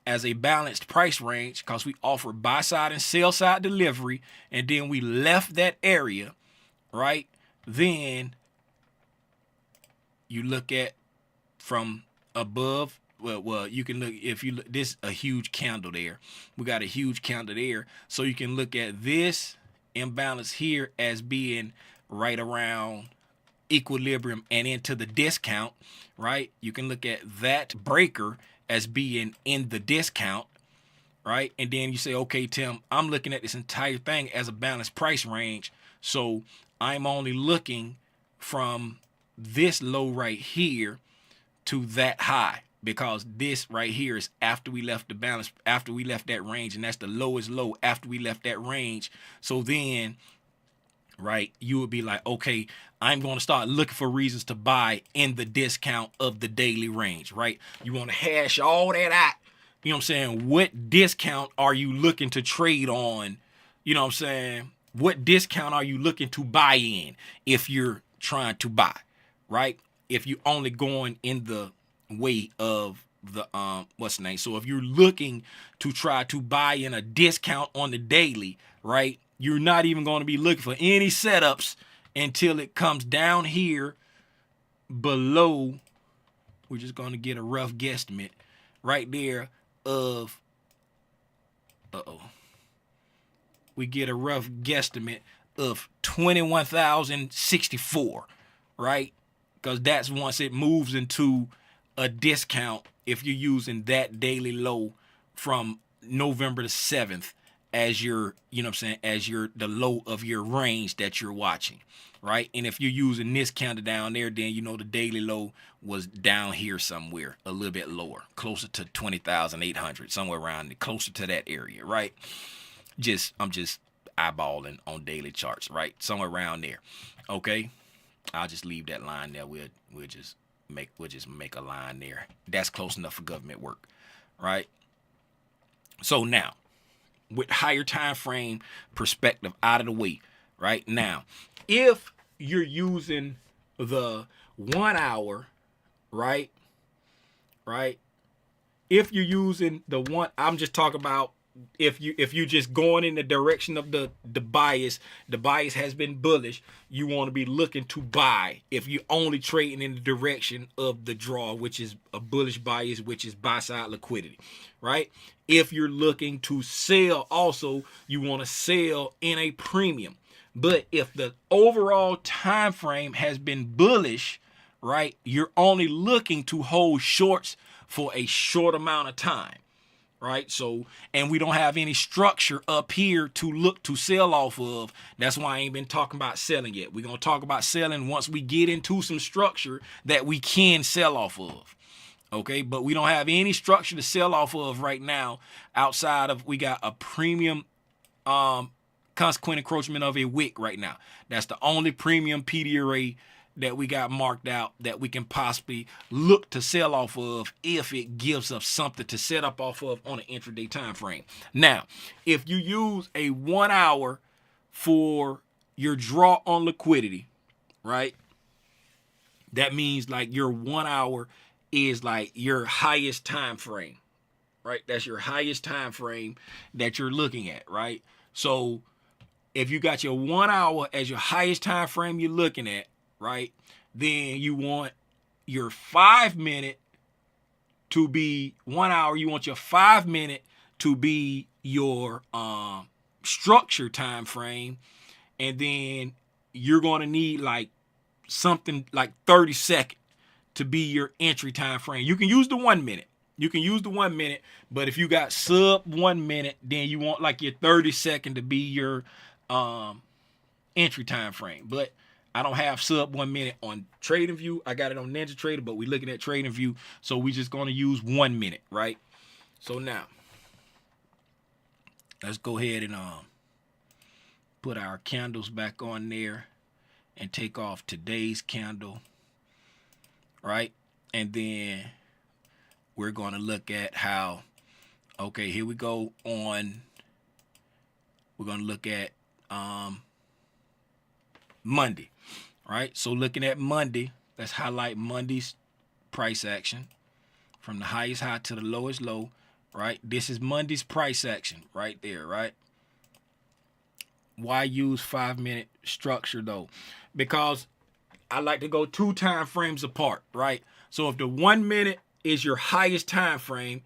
as a balanced price range, because we offer buy side and sell side delivery, and then we left that area, right? Then you look at from above. Well, you can look, if you look, this a huge candle there. We got a huge candle there. So you can look at this imbalance here as being right around equilibrium and into the discount, right? You can look at that breaker as being in the discount, right? And then you say, okay, Tim, I'm looking at this entire thing as a balanced price range. So I'm only looking from this low right here to that high, because this right here is after we left the balance, after we left that range, and that's the lowest low after we left that range. So then, right, you would be like, okay, I'm going to start looking for reasons to buy in the discount of the daily range, right? You want to hash all that out. You know what I'm saying? What discount are you looking to trade on? You know what I'm saying? What discount are you looking to buy in if you're trying to buy, right? If you're only going in the way of the what's the name? So if you're looking to try to buy in a discount on the daily, right? You're not even going to be looking for any setups until it comes down here below. We're just going to get a rough guesstimate right there of we get a rough guesstimate of 21,064, right? Because that's once it moves into a discount if you're using that daily low from November the 7th as your, you know what I'm saying, as your the low of your range that you're watching, right? And if you're using this counter down there, then you know the daily low was down here somewhere, a little bit lower, closer to 20,800, somewhere around closer to that area, right? I'm just eyeballing on daily charts, right? Somewhere around there. Okay, I'll just leave that line there. We'll just make a line there. That's close enough for government work, right? So now, with higher time frame perspective out of the way, right? Now, if you're using the 1 hour, right? If you're using the one, I'm just talking about if you just going in the direction of the bias has been bullish, you want to be looking to buy. If you're only trading in the direction of the draw, which is a bullish bias, which is buy side liquidity, right? If you're looking to sell, also you want to sell in a premium. But if the overall time frame has been bullish, right, you're only looking to hold shorts for a short amount of time. Right, so, and we don't have any structure up here to look to sell off of. That's why I ain't been talking about selling yet. We're going to talk about selling once we get into some structure that we can sell off of. Okay, but we don't have any structure to sell off of right now outside of, we got a premium consequent encroachment of a wick right now. That's the only premium PD array that we got marked out that we can possibly look to sell off of if it gives us something to set up off of on an intraday time frame. Now, if you use a 1 hour for your draw on liquidity, right? That means like your 1 hour is like your highest time frame, right? That's your highest time frame that you're looking at, right? So if you got your 1 hour as your highest time frame you're looking at, right, then you want your 5 minute to be 1 hour. You want your 5 minute to be your structure time frame, and then you're going to need like something like 30 seconds to be your entry time frame. You can use the 1 minute. But if you got sub 1 minute, then you want like your 30 second to be your entry time frame. But I don't have sub 1 minute on TradingView. I got it on NinjaTrader, but we're looking at TradingView, so we're just going to use 1 minute, right? So now, let's go ahead and put our candles back on there and take off today's candle, right? And then we're going to look at how, okay, here we go on, we're going to look at Monday, right? So looking at Monday, let's highlight Monday's price action from the highest high to the lowest low, right? This is Monday's price action right there, right? Why use 5-minute structure though? Because I like to go 2 time frames apart, right? So if the 1 minute is your highest time frame,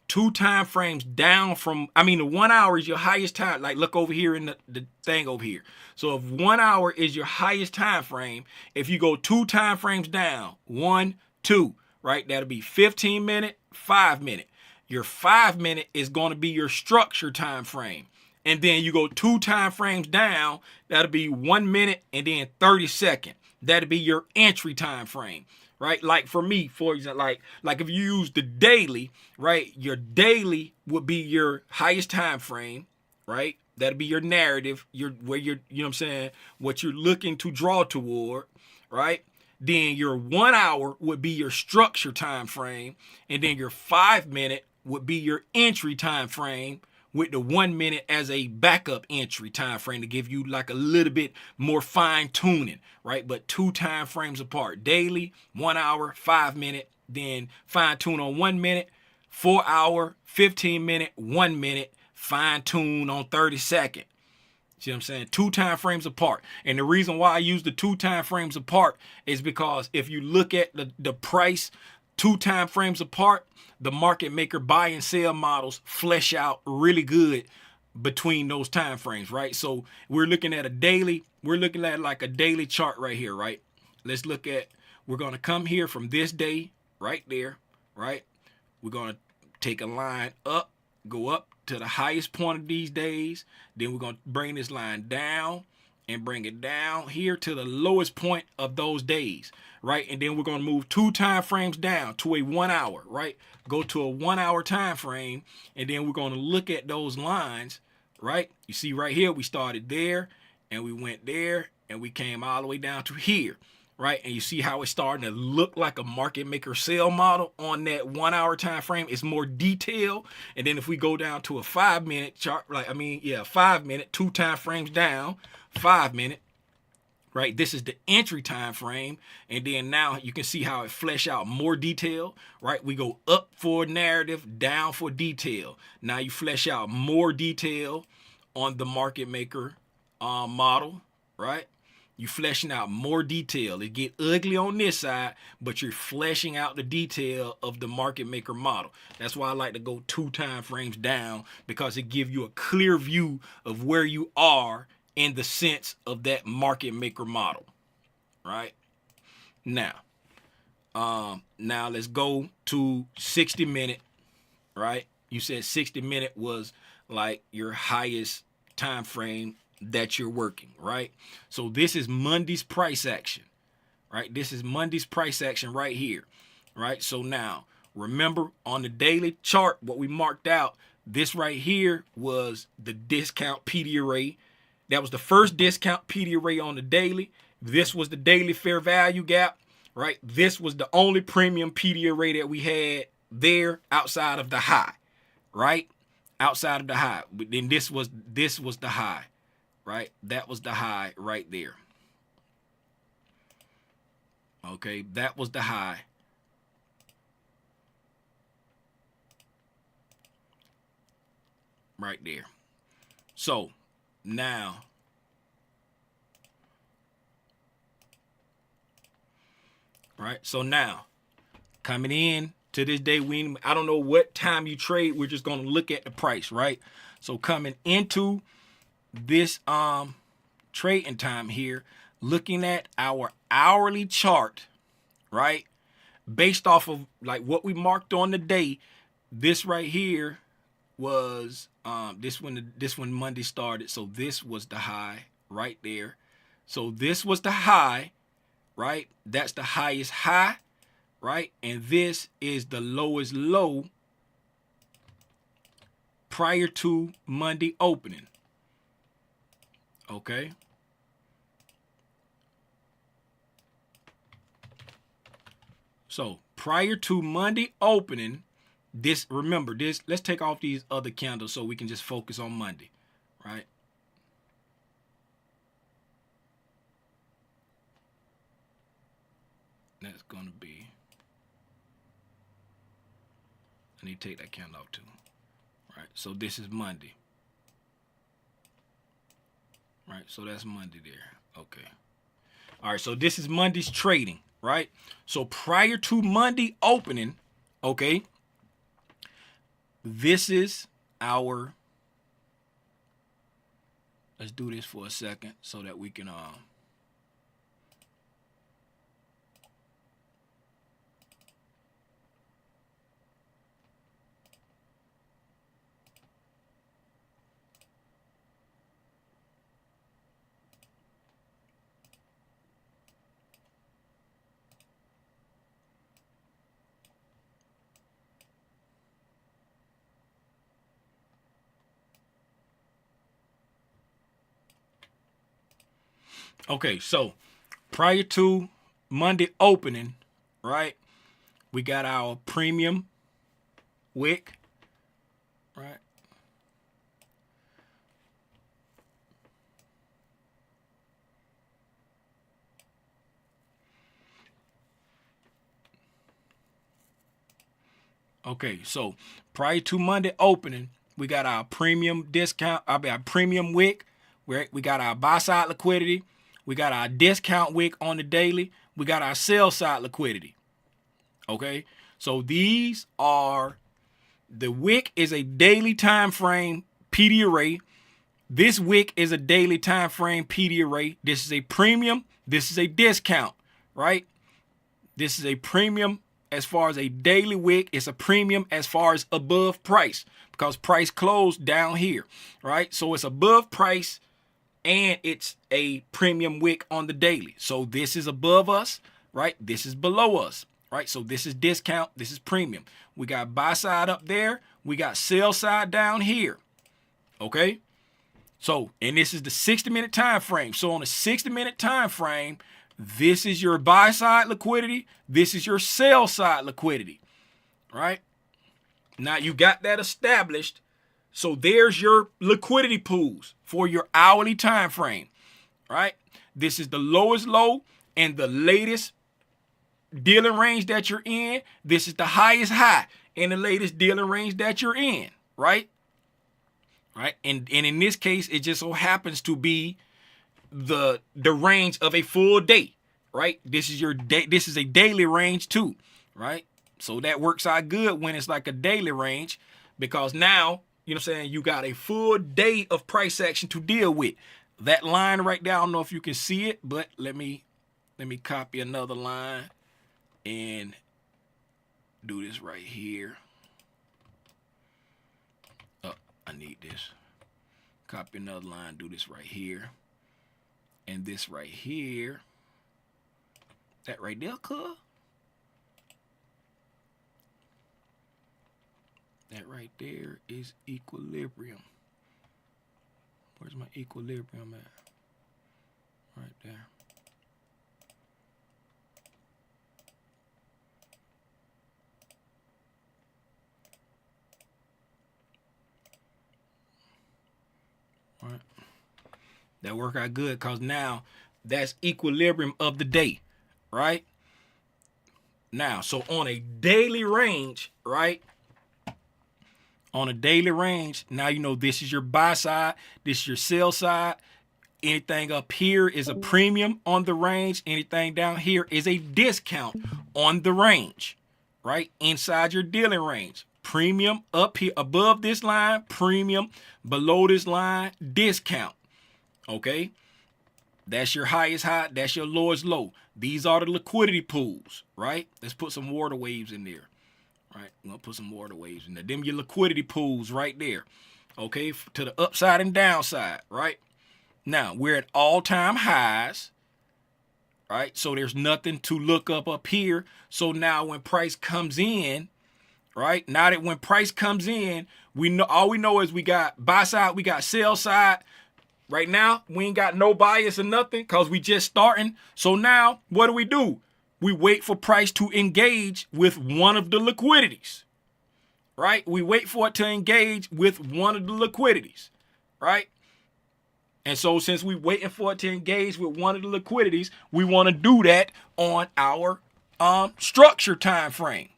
2 time frames down from, the 1 hour is your highest time. Like look over here in the thing over here. So if 1 hour is your highest time frame, if you go 2 time frames down, 1, 2, right? That'll be 15 minute, 5 minute. Your 5 minute is going to be your structure time frame. And then you go 2 time frames down, that'll be 1 minute and then 30 seconds. That'll be your entry time frame, right? Like for me, for example, like if you use the daily, right? Your daily would be your highest time frame, right? That'll be your narrative, you know what I'm saying, what you're looking to draw toward, right? Then your 1 hour would be your structure time frame, and then your 5 minute would be your entry time frame, with the 1 minute as a backup entry time frame to give you like a little bit more fine tuning, right? But 2 time frames apart, daily, 1 hour, 5 minute, then fine tune on 1 minute, 4 hour, 15 minute, 1 minute, fine tune on 30 second. See what I'm saying? 2 time frames apart. And the reason why I use the 2 time frames apart is because if you look at the price 2 time frames apart, the market maker buy and sell models flesh out really good between those time frames, right? So we're looking at we're looking at like a daily chart right here, right? Let's look at, we're going to come here from this day right there, right? We're going to take a line up, go up to the highest point of these days. Then we're going to bring this line down and bring it down here to the lowest point of those days, right? And then we're going to move 2 time frames down to a 1 hour, right? Go to a 1 hour time frame, and then we're going to look at those lines, right? You see right here, we started there and we went there and we came all the way down to here, right? And you see how it's starting to look like a market maker sell model on that 1 hour time frame. It's more detailed. And then if we go down to a 5 minute chart, 5 minute, 2 time frames down, 5 minute, right? This is the entry time frame. And then now you can see how it flesh out more detail, right? We go up for narrative, down for detail. Now you flesh out more detail on the market maker model, right? You fleshing out more detail. It get ugly on this side, but you're fleshing out the detail of the market maker model. That's why I like to go 2 time frames down, because it gives you a clear view of where you are in the sense of that market maker model, right? Now let's go to 60 minute, right? You said 60 minute was like your highest time frame that you're working, right? So this is Monday's price action, right? This is Monday's price action right here, right? So now remember on the daily chart, what we marked out, this right here was the discount PD array. That was the first discount PD array on the daily. This was the daily fair value gap, right? This was the only premium PD array that we had there outside of the high, right? Outside of the high. But then this was the high, right? That was the high right there. Okay, that was the high. Right there. So now, right? So now, coming in to this day, I don't know what time you trade. We're just going to look at the price, right? So coming into this trading time here, looking at our hourly chart, right? Based off of like what we marked on the day, this right here was this when Monday started. So this was the high right there. So this was the high, right? That's the highest high, right? And this is the lowest low prior to Monday opening. Okay. So prior to Monday opening, This, remember this, let's take off these other candles so we can just focus on Monday, right? That's going to be, I need to take that candle off too, right? So this is Monday, right? So that's Monday there, okay. All right, so this is Monday's trading, right? So prior to Monday opening, okay, this is our, let's do this for a second so that we can okay, so prior to Monday opening, right, we got our premium wick, right? Okay, so prior to Monday opening, we got our premium discount, our premium wick, where we got our buy side liquidity, we got our discount wick on the daily, we got our sell side liquidity. Okay, so these are, the wick is a daily time frame PD array. This wick is a daily time frame PD array. This is a premium. This is a discount, right? This is a premium as far as a daily wick. It's a premium as far as above price, because price closed down here, right? So it's above price and it's a premium wick on the daily. So this is above us, right? This is below us, right? So this is discount, this is premium. We got buy side up there, we got sell side down here. Okay? So, and this is the 60-minute time frame. So on a 60-minute time frame, this is your buy side liquidity, this is your sell side liquidity. Right? Now you got that established. So there's your liquidity pools for your hourly time frame. Right? This is the lowest low and the latest dealing range that you're in. This is the highest high in the latest dealing range that you're in, right? Right? And in this case, it just so happens to be the range of a full day, right? This is your day, this is a daily range too, right? So that works out good when it's like a daily range, because now, you know what I'm saying, you got a full day of price action to deal with. That line right there, I don't know if you can see it, but let me copy another line and do this right here. I need this. Copy another line, do this right here. And this right here. That right there, cuz. That right there is equilibrium. Where's my equilibrium at? Right there. Right. That work out good, because now that's equilibrium of the day, right? Now, so on a daily range, right? On a daily range, now you know this is your buy side, this is your sell side. Anything up here is a premium on the range. Anything down here is a discount on the range, right? Inside your dealing range. Premium up here above this line, premium below this line, discount. Okay, that's your highest high, that's your lowest low. These are the liquidity pools, right? Let's put some water waves in there. Right, I'm gonna put some water waves in there. Them your liquidity pools right there. Okay, to the upside and downside, right? Now we're at all-time highs. Right, so there's nothing to look up here. So now when price comes in, right? Now that when price comes in, we know, all we know is we got buy side, we got sell side. Right now, we ain't got no bias or nothing because we just starting. So now, what do? We wait for price to engage with one of the liquidities, right? We wait for it to engage with one of the liquidities, right? And so since we're waiting for it to engage with one of the liquidities, we want to do that on our structure time frame,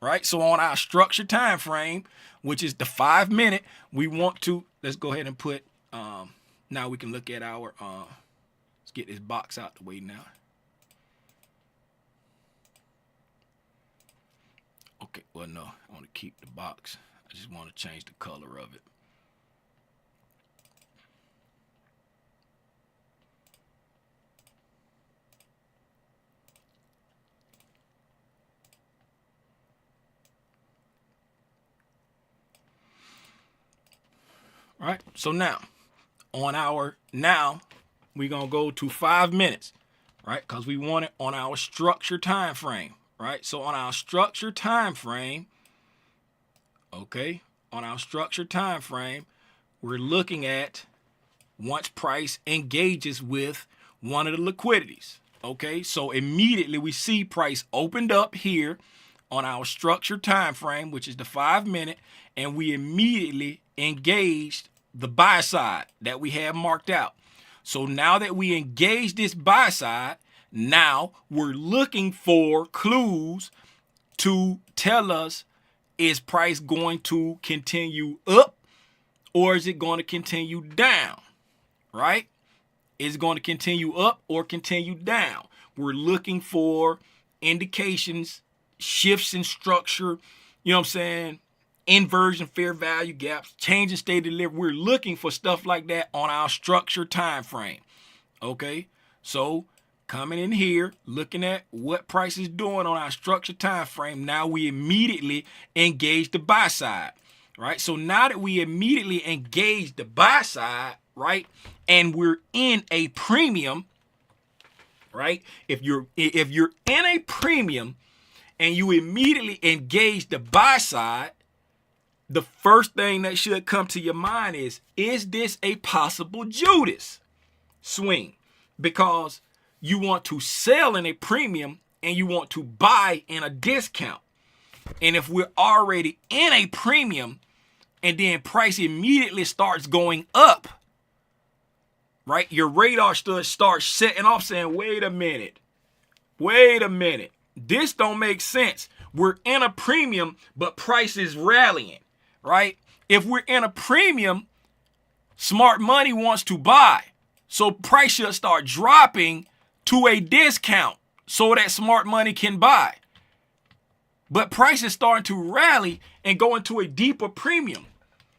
right? So on our structure time frame, which is the 5 minute, we want to, let's go ahead and put, now we can look at our, let's get this box out the way now. Okay, well, no, I want to keep the box. I just want to change the color of it. All right, so now on our, now we're going to go to 5 minutes, right? Because we want it on our structure time frame, right? So on our structure time frame, okay, on our structure time frame, we're looking at once price engages with one of the liquidities, okay? So immediately we see price opened up here on our structure time frame, which is the 5 minute, and we immediately engaged the buy side that we have marked out. So now that we engage this buy side, now we're looking for clues to tell us, is price going to continue up or is it going to continue down, right? Is it going to continue up or continue down? We're looking for indications, shifts in structure, you know what I'm saying? Inversion, fair value gaps, change in state of delivery. We're looking for stuff like that on our structure time frame. Okay, so coming in here, looking at what price is doing on our structure time frame. Now we immediately engage the buy side, right? So now that we immediately engage the buy side, right, and we're in a premium, right? If you're in a premium and you immediately engage the buy side, the first thing that should come to your mind is this a possible Judas swing? Because you want to sell in a premium and you want to buy in a discount. And if we're already in a premium and then price immediately starts going up, right? Your radar starts setting off saying, wait a minute. This don't make sense. We're in a premium, but price is rallying, right? If we're in a premium, smart money wants to buy. So price should start dropping to a discount so that smart money can buy. But price is starting to rally and go into a deeper premium.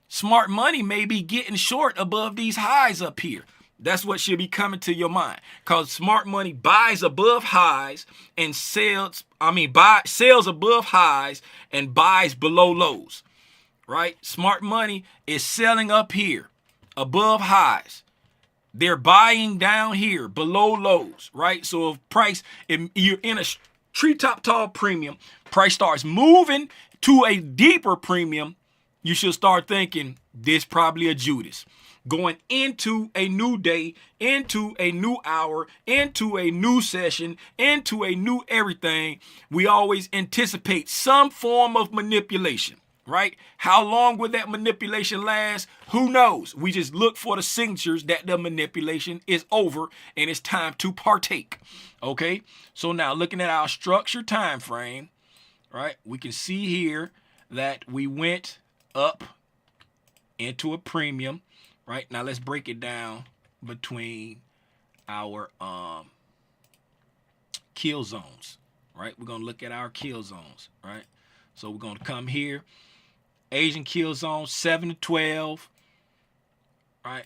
Smart money may be getting short above these highs up here. That's what should be coming to your mind. Because smart money buys above highs and sells above highs and buys below lows. Right? Smart money is selling up here above highs. They're buying down here below lows, right? So if you're in a treetop tall premium, price starts moving to a deeper premium, you should start thinking this probably a Judas. Going into a new day, into a new hour, into a new session, into a new everything, we always anticipate some form of manipulation. Right? How long will that manipulation last? Who knows? We just look for the signatures that the manipulation is over and it's time to partake. Okay? So now looking at our structure time frame, right? We can see here that we went up into a premium, right? Now let's break it down between our kill zones, right? We're going to look at our kill zones, right? So we're going to come here. Asian kill zone 7 to 12. All right.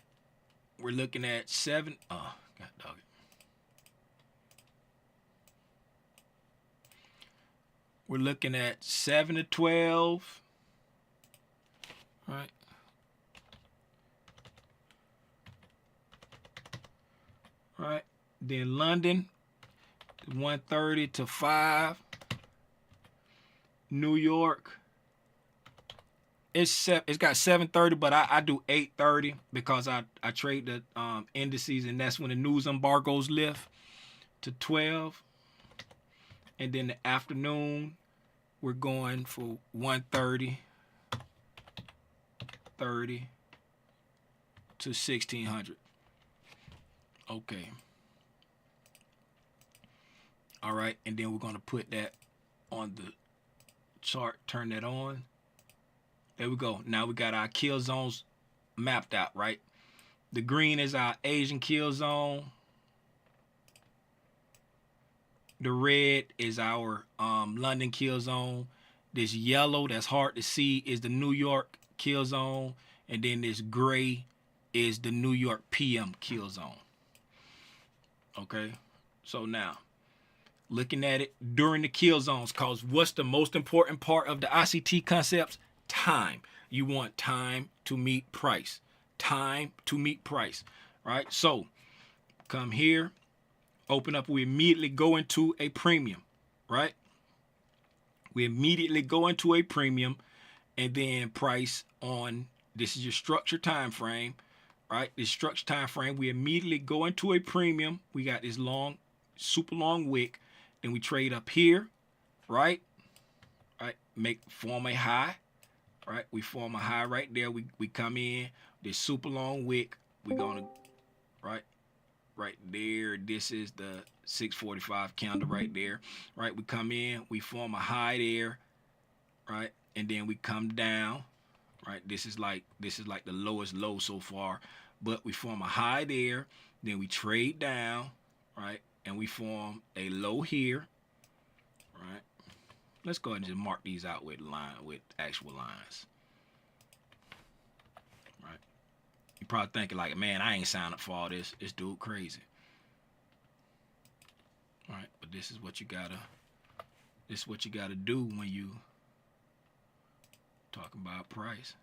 We're looking at 7. Oh, God dog it. We're looking at 7 to 12. All right. All right. Then London 1:30 to 5. New York. It's got 7:30, but I do 8:30 because I trade the indices, and that's when the news embargoes lift to 12. And then the afternoon, we're going for 1:30 30 to 1600. Okay. All right, and then we're going to put that on the chart, turn that on. There we go. Now we got our kill zones mapped out, right? The green is our Asian kill zone. The red is our London kill zone. This yellow that's hard to see is the New York kill zone. And then this gray is the New York PM kill zone. Okay, so now looking at it during the kill zones, cause what's the most important part of the ICT concepts? Time. You want time to meet price. Time to meet price, right? So come here, open up, we immediately go into a premium, right? We immediately go into a premium, and then price on, this is your structure time frame, right? This structure time frame, we immediately go into a premium. We got this long, super long wick. Then we trade up here, right? Right, form a high, right? We form a high right there. We come in, this super long wick. We're gonna, right there. This is the 645 candle right there, right? We come in, we form a high there, right? And then we come down, right? This is like the lowest low so far, but we form a high there. Then we trade down, right? And we form a low here, right? Let's go ahead and just mark these out with actual lines, right? You're probably thinking like, man, I ain't signed up for all this. This dude crazy, all right? But this is what you gotta do when you talking about price,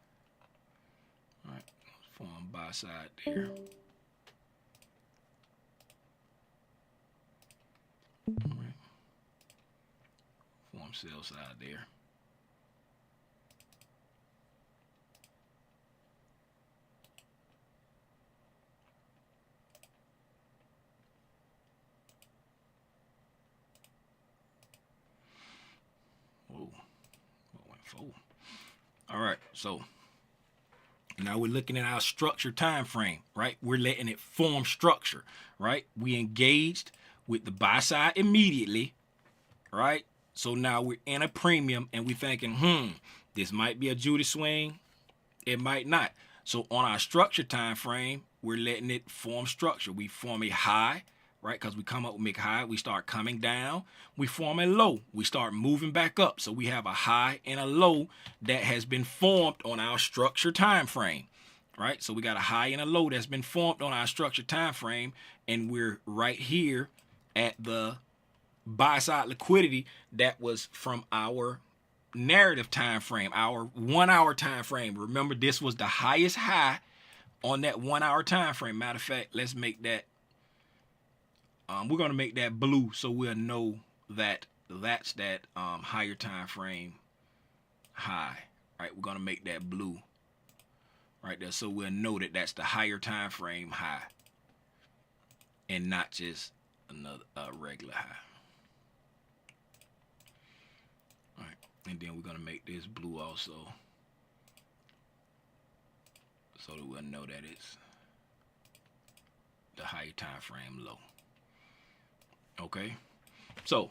all right? Form buy side there. All right. Form sell side there. Whoa. What went forward? All right. So now we're looking at our structure time frame, right? We're letting it form structure, right? We engaged with the buy side immediately, right? So now we're in a premium and we're thinking, this might be a Judy swing. It might not. So on our structure time frame, we're letting it form structure. We form a high, right? Because we come up, we make a high, we start coming down, we form a low, we start moving back up. So we have a high and a low that has been formed on our structure time frame, right? So we got a high and a low that's been formed on our structure time frame, and we're right here at the buy side liquidity that was from our narrative time frame, our 1 hour time frame. Remember, this was the highest high on that 1 hour time frame. Matter of fact, let's make that we're going to make that blue so we'll know that that's that higher time frame high, right? We're going to make that blue right there so we'll know that that's the higher time frame high and not just another regular high. All right, and then we're going to make this blue also so that we'll know that it's the higher time frame low. Okay, so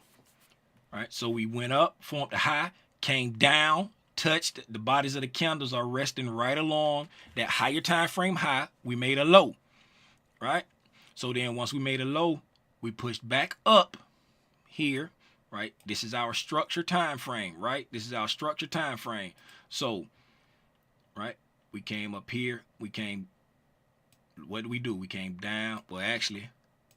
right, so we went up, formed a high, came down, touched the bodies of the candles are resting right along that higher time frame high. We made a low, right? So then once we made a low, we pushed back up here, right? This is our structure time frame, right? This is our structure time frame. So, right, we came up here, what did we do? We came down, well actually,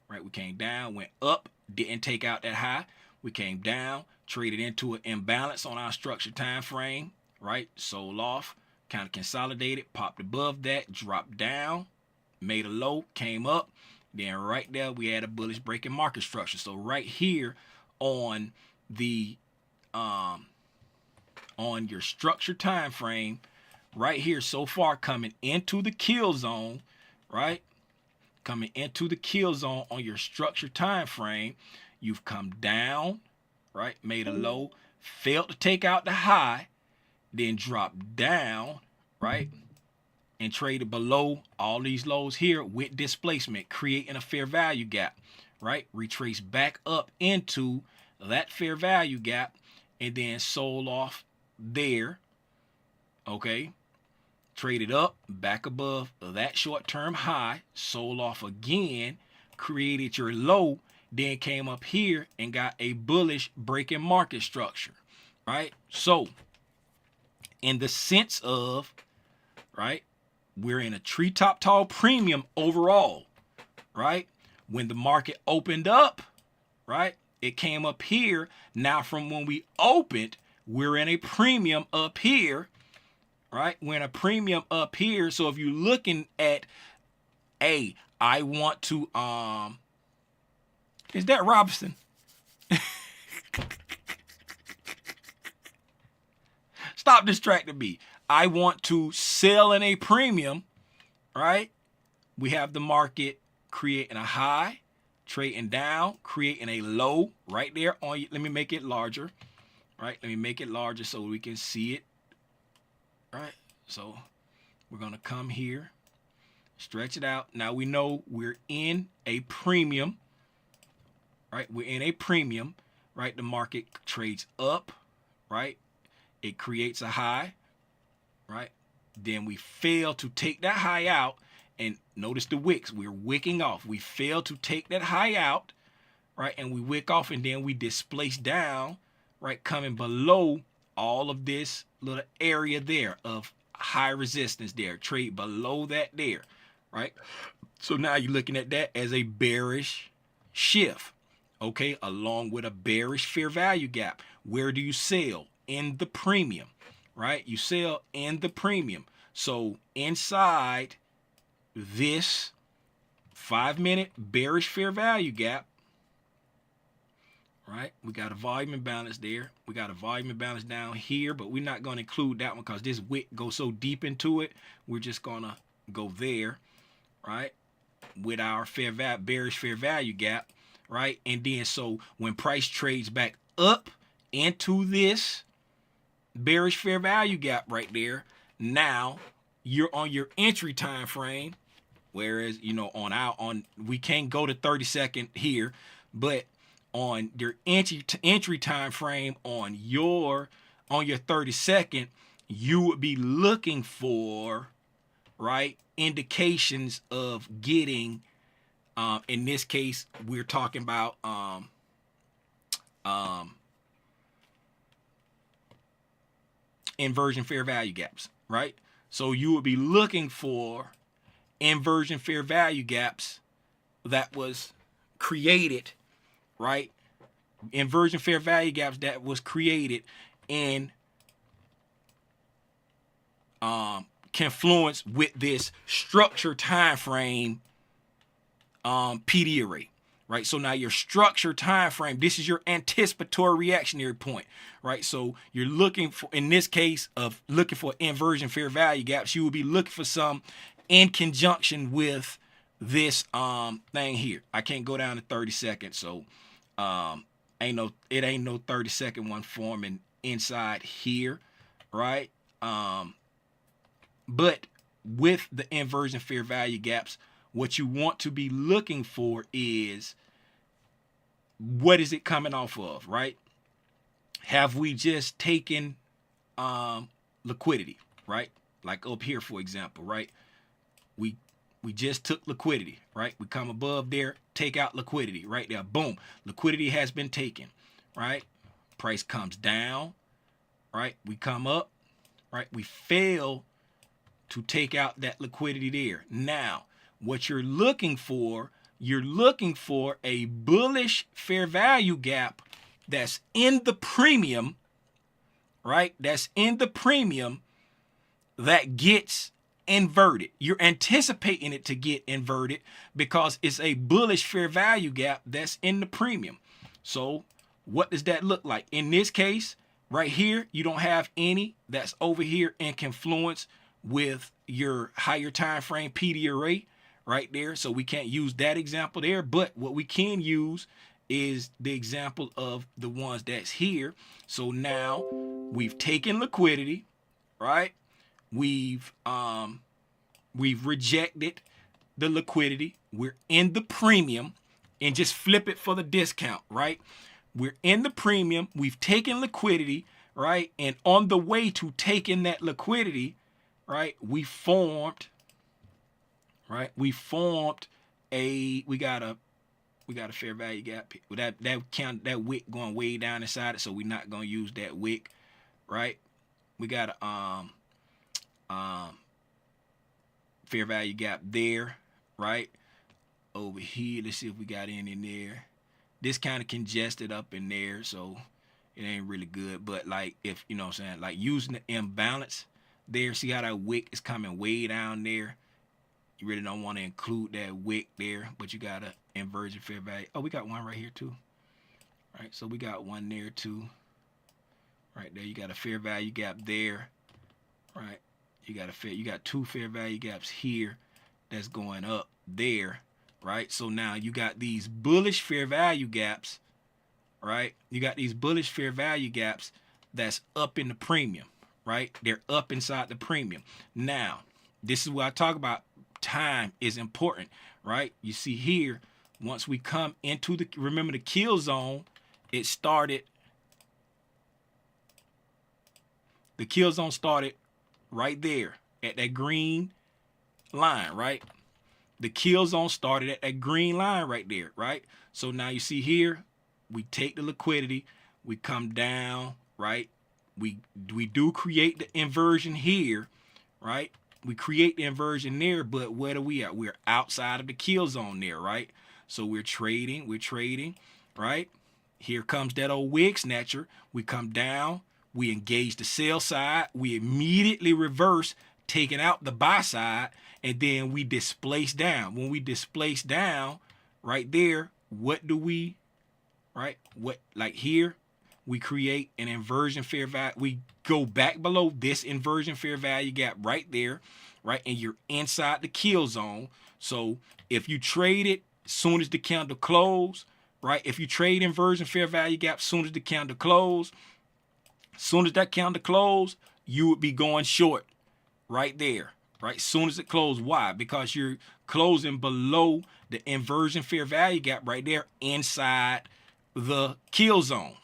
right, we came down, went up, didn't take out that high. We came down, traded into an imbalance on our structure time frame, right? Sold off, kind of consolidated, popped above that, dropped down, made a low, came up. Then right there, we had a bullish breaking market structure. So right here on the on your structure time frame, right here so far coming into the kill zone, right? Coming into the kill zone on your structure time frame, you've come down, right? Made a low, failed to take out the high, then dropped down, right? and traded below all these lows here with displacement, creating a fair value gap, right? Retrace back up into that fair value gap and then sold off there, okay? Traded up back above that short-term high, sold off again, created your low, then came up here and got a bullish breaking market structure, right? So in the sense of, right, we're in a treetop tall premium overall, right? When the market opened up, right, it came up here. Now from when we opened, we're in a premium up here, right? We're in a premium up here. So if you're looking at, I want to, is that Robinson? Stop distracting me. I want to sell in a premium, right? We have the market creating a high, trading down, creating a low right there on. Let me make it larger, right? Let me make it larger so we can see it, right? So we're going to come here, stretch it out. Now we know we're in a premium, right? We're in a premium, right? The market trades up, right? It creates a high, right? Then we fail to take that high out, and notice the wicks. We're wicking off. We fail to take that high out, right? And we wick off, and then we displace down, right? Coming below all of this little area there of high resistance there. Trade below that there, right? So now you're looking at that as a bearish shift, okay? Along with a bearish fair value gap. Where do you sell? In the premium, right? You sell in the premium. So inside this 5-minute bearish fair value gap, right? We got a volume imbalance there. We got a volume imbalance down here, but we're not going to include that one because this wick goes so deep into it. We're just going to go there, right? With our bearish fair value gap, right? And then so when price trades back up into this bearish fair value gap right there, now you're on your entry time frame, whereas we can't go to 30-second here, but on your entry time frame on your 30-second, you would be looking for, right, indications of getting, in this case we're talking about inversion fair value gaps, right? So you would be looking for inversion fair value gaps that was created, right? Inversion fair value gaps that was created in confluence with this structure time frame PD array. Right, so now your structure time frame, this is your anticipatory reactionary point, right? So you're looking for, in this case of looking for inversion fair value gaps, you will be looking for some in conjunction with this thing here. I can't go down to 30 seconds, so it ain't no 30-second one forming inside here, right? But with the inversion fair value gaps, what you want to be looking for is, what is it coming off of, right? Have we just taken liquidity, right? Like up here, for example, right? We just took liquidity, right? We come above there, take out liquidity, right there. Boom. Liquidity has been taken, right? Price comes down, right? We come up, right? We fail to take out that liquidity there. Now, what you're looking for a bullish fair value gap that's in the premium, right? That's in the premium that gets inverted. You're anticipating it to get inverted because it's a bullish fair value gap that's in the premium. So what does that look like? In this case, right here, you don't have any that's over here in confluence with your higher time frame PD array right there. So we can't use that example there, but what we can use is the example of the ones that's here. So now we've taken liquidity, right? We've We've rejected the liquidity. We're in the premium, and just flip it for the discount, right? We're in the premium. We've taken liquidity, right? And on the way to taking that liquidity, right, we formed we got a fair value gap. That wick going way down inside it, so we're not gonna use that wick, right? We got a fair value gap there, right? Over here, let's see if we got any in there. This kind of congested up in there, so it ain't really good. But like, if you know what I'm saying, like using the imbalance there, see how that wick is coming way down there. You really don't want to include that wick there, but you got a inversion fair value. Oh, we got one right here too. Right, so we got one there too. Right there, you got a fair value gap there. Right, you got two fair value gaps here that's going up there. Right, so now you got these bullish fair value gaps. Right, you got these bullish fair value gaps that's up in the premium. Right, they're up inside the premium. Now, this is what I talk about. Time is important, right? You see here, once we come into the, remember the kill zone, the kill zone started right there at that green line, right? The kill zone started at that green line right there, right? So now you see here, we take the liquidity, we come down, right? We do create the inversion here, right? We create the inversion there, but where are we at? We're outside of the kill zone there, right? So we're trading, right? Here comes that old wig snatcher. We come down, we engage the sell side, we immediately reverse, taking out the buy side, and then we displace down. When we displace down, right there, what do we, right? What, like here, we create an inversion fair value. We go back below this inversion fair value gap right there, right? And you're inside the kill zone. So if you trade it soon as the candle close, right? If you trade inversion fair value gap soon as the candle close, soon as that candle close, you would be going short right there, right? Soon as it closed. Why? Because you're closing below the inversion fair value gap right there inside the kill zone.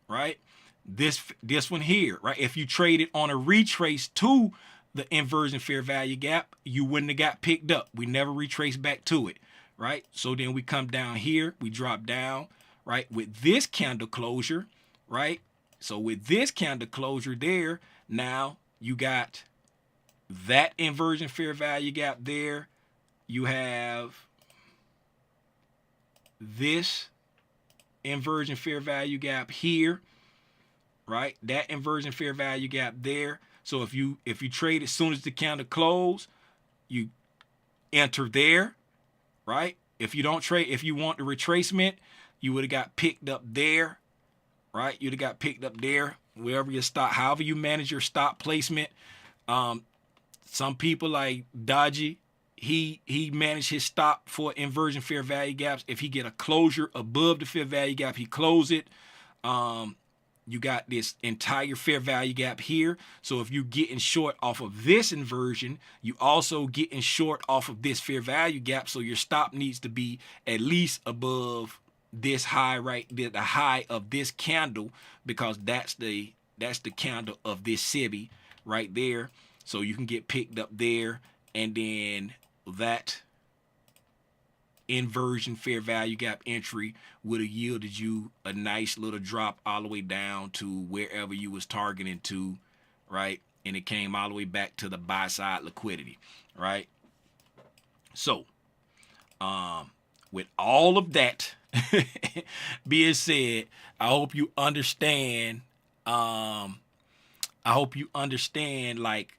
Right, this one here, right? If you traded on a retrace to the inversion fair value gap, you wouldn't have got picked up. We never retraced back to it, right? So then we come down here, we drop down, right? With this candle closure, right? So with this candle closure there, now you got that inversion fair value gap there. You have this inversion fair value gap here, right? That inversion fair value gap there. So if you trade as soon as the candle close, you enter there, right? If you don't trade, if you want the retracement, you would have got picked up there, right? You'd have got picked up there, wherever your stop, however you manage your stop placement. Some people like Dodgy, he managed his stop for inversion fair value gaps. If he get a closure above the fair value gap, he close it. You got this entire fair value gap here. So if you getting short off of this inversion, you also getting short off of this fair value gap. So your stop needs to be at least above this high, right? The high of this candle, because that's the candle of this SIBI right there. So you can get picked up there, and then that inversion fair value gap entry would have yielded you a nice little drop all the way down to wherever you was targeting to, right? And it came all the way back to the buy side liquidity, right? So with all of that being said, I hope you understand like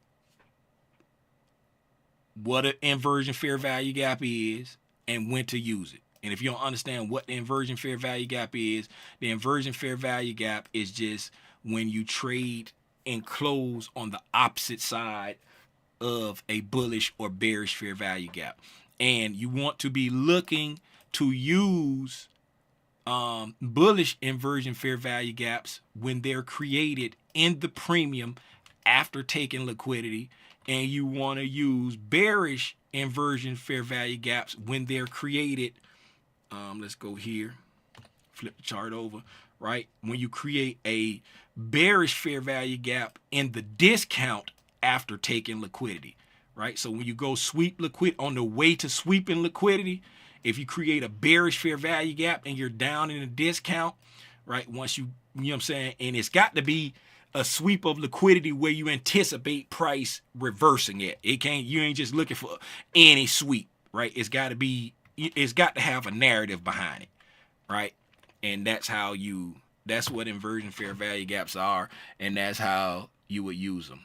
what an inversion fair value gap is and when to use it. And if you don't understand what the inversion fair value gap is, the inversion fair value gap is just when you trade and close on the opposite side of a bullish or bearish fair value gap. And you want to be looking to use bullish inversion fair value gaps when they're created in the premium after taking liquidity and you want to use bearish inversion fair value gaps when they're created. Let's go here, flip the chart over, right? When you create a bearish fair value gap in the discount after taking liquidity, right? So when you go sweep liquid on the way to sweeping liquidity, if you create a bearish fair value gap and you're down in a discount, right? Once you know what I'm saying, and it's got to be a sweep of liquidity where you anticipate price reversing it. You ain't just looking for any sweep, right? It's got to have a narrative behind it, right? And that's what inversion fair value gaps are, and that's how you would use them.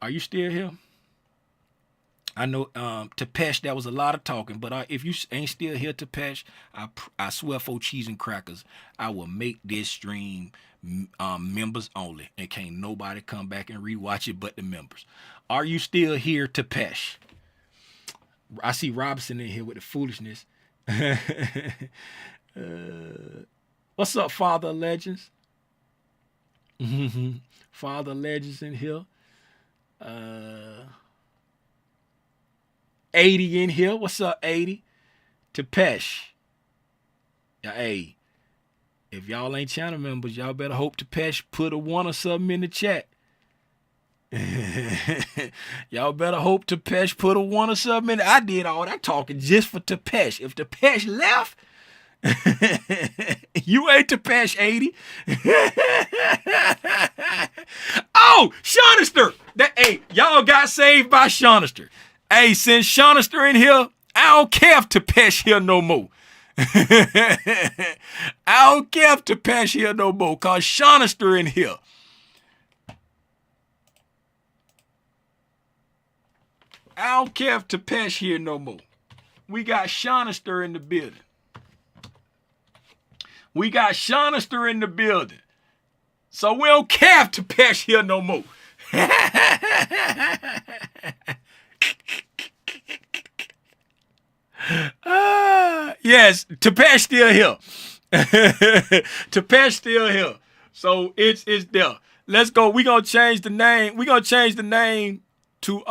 Are you still here? I know, Tapesh, that was a lot of talking, but if you ain't still here, Tapesh, I swear for cheese and crackers, I will make this stream members only, and can't nobody come back and rewatch it but the members. Are you still here, Tapesh? I see Robinson in here with the foolishness. What's up, Father Legends? Father Legends in here. 80 in here. What's up, 80? Tapesh. Yeah, hey, if y'all ain't channel members, y'all better hope Tapesh put a 1 or something in the chat. Y'all better hope Tapesh put a 1 or something in. I did all that talking just for Tapesh. If Tapesh left, you ain't Tapesh, 80. Oh, Shonister. Hey, y'all got saved by Shonister. Hey, since Shonister in here, I don't care if Tapesh here no more. I don't care if Tapesh here no more, cause Shonister in here. I don't care if Tapesh here no more. We got Shonister in the building. We got Shonister in the building. So we don't care if Tapesh here no more. Yes, Tapesh still here. Tapesh still here. So it's there. Let's go. We're gonna change the name. We're gonna change the name to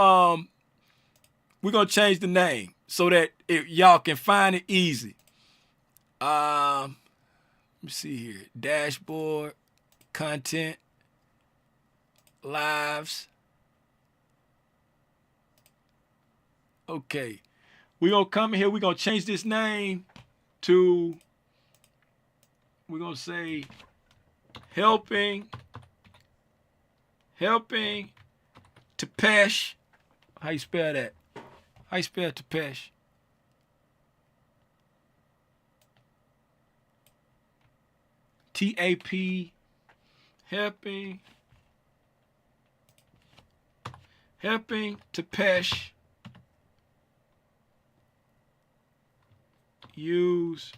we're gonna change the name so that y'all can find it easy. Let me see here. Dashboard, content, lives. Okay. We're going to come in here. We're going to change this name to, we're going to say, helping Tapesh. How you spell that? How you spell Tapesh? T-A-P, helping Tapesh use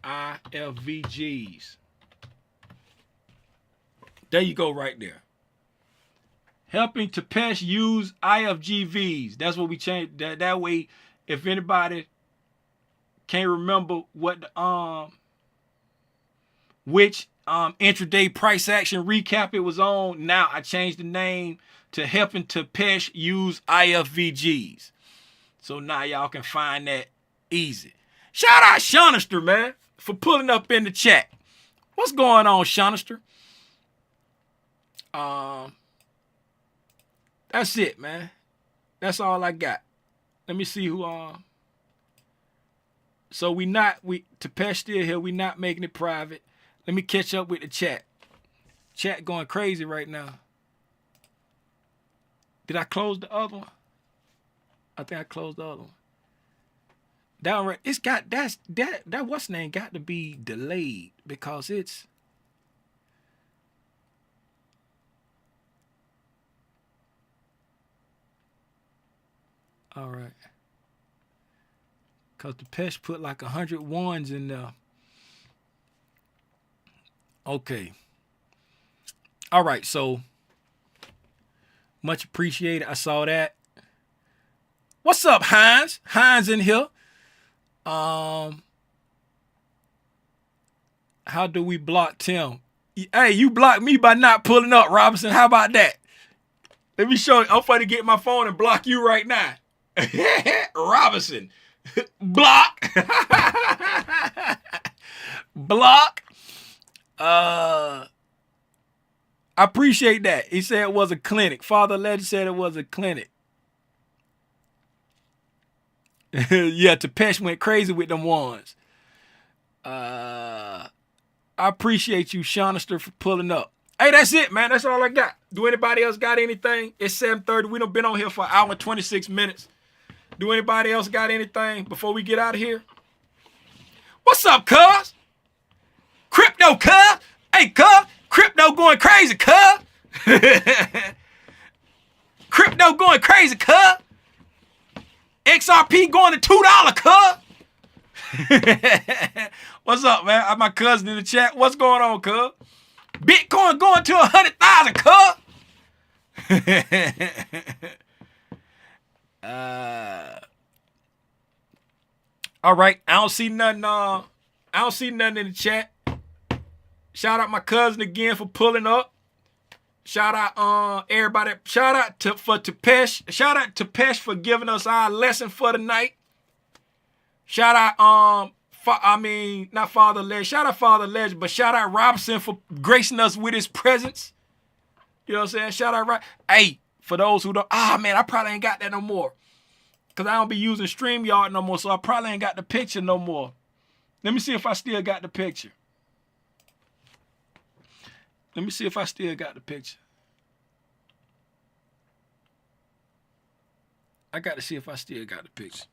IFVGs. There you go right there. Helping Tapesh use IFGVs. That's what we changed. That way, if anybody can't remember what the, which intraday price action recap it was on, now I changed the name to helping Tapesh use IFVGs. So now y'all can find that easy. Shout out Shonister, man, for pulling up in the chat. What's going on, Shonister? That's it, man. That's all I got. Let me see who so Tapesh still here. We not making it private. Let me catch up with the chat. Chat going crazy right now. Did I close the other one? I think I closed the other one. Down right. It's got that what's name got to be delayed because it's all right. Cause Tapesh put like 100 ones in there. Okay. All right, so much appreciated. I saw that. What's up, Hines? Hines in here. How do we block Tim? Hey, you blocked me by not pulling up, Robinson. How about that? Let me show you. I'm finna get my phone and block you right now. Robinson. Block. Block. I appreciate that. He said it was a clinic. Father Legend said it was a clinic. Yeah, Tapesh went crazy with them ones. I appreciate you, Shonister, for pulling up. Hey, that's it, man. That's all I got. Do anybody else got anything? It's 7:30. We done been on here for an hour and 26 minutes. Do anybody else got anything before we get out of here? What's up, cuz? Crypto, cuz? Hey, cuz? Crypto going crazy, cuz? Crypto going crazy, cuz? XRP going to $2, cuz? What's up, man? My cousin in the chat. What's going on, cuz? Bitcoin going to 100,000, cuz? All right. I don't see nothing. I don't see nothing in the chat. Shout out my cousin again for pulling up. Shout out everybody. Shout out to Tapesh. Shout out to Tapesh for giving us our lesson for the night. Shout out not Father Legend. Shout out Father Legend, but shout out Robinson for gracing us with his presence. You know what I'm saying? Shout out Hey, for those who don't, man, I probably ain't got that no more. Cause I don't be using StreamYard no more, so I probably ain't got the picture no more. Let me see if I still got the picture. Let me see if I still got the picture. I got to see if I still got the picture.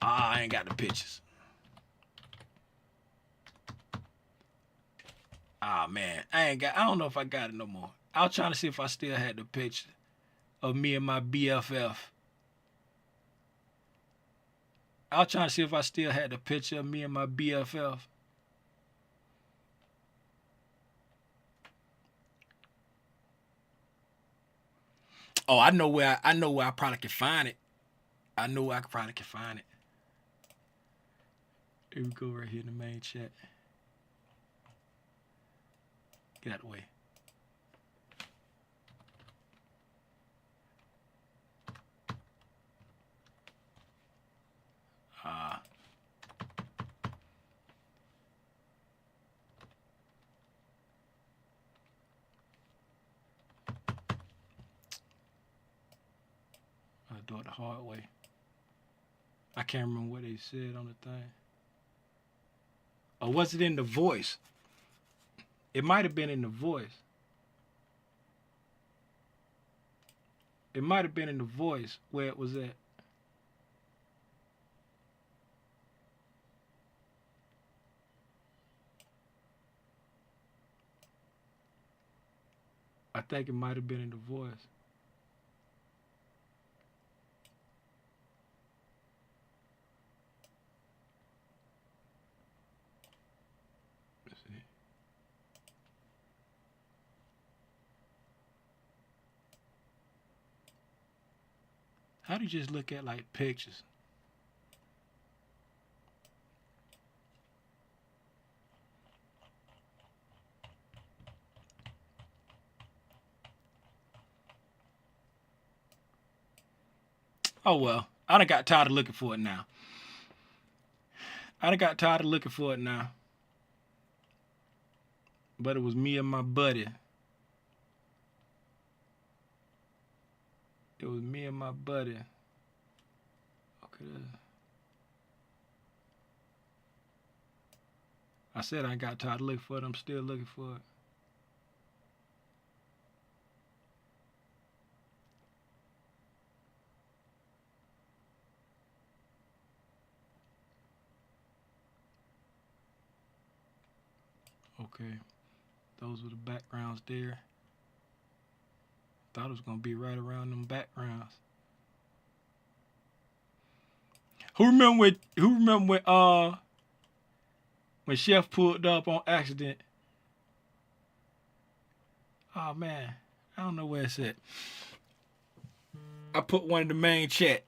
I ain't got the pictures. Man, I don't know if I got it no more. I was trying to see if I still had the picture of me and my BFF. I was trying to see if I still had the picture of me and my BFF. Oh, I know where I probably can find it. I know I probably can find it. Here we go, right here in the main chat. Get out of the way. I'll do it the hard way. I can't remember what they said on the thing. Or was it in the voice? It might have been in the voice. It might have been in the voice where it was at. I think it might have been in the voice. Let's see. How do you just look at like pictures? Oh well, I done got tired of looking for it now. But it was me and my buddy. It was me and my buddy. Okay. I said I got tired of looking for it. I'm still looking for it. Okay. Those were the backgrounds there. Thought it was gonna be right around them backgrounds. Who remember when Chef pulled up on accident? Oh man, I don't know where it's at. I put one in the main chat.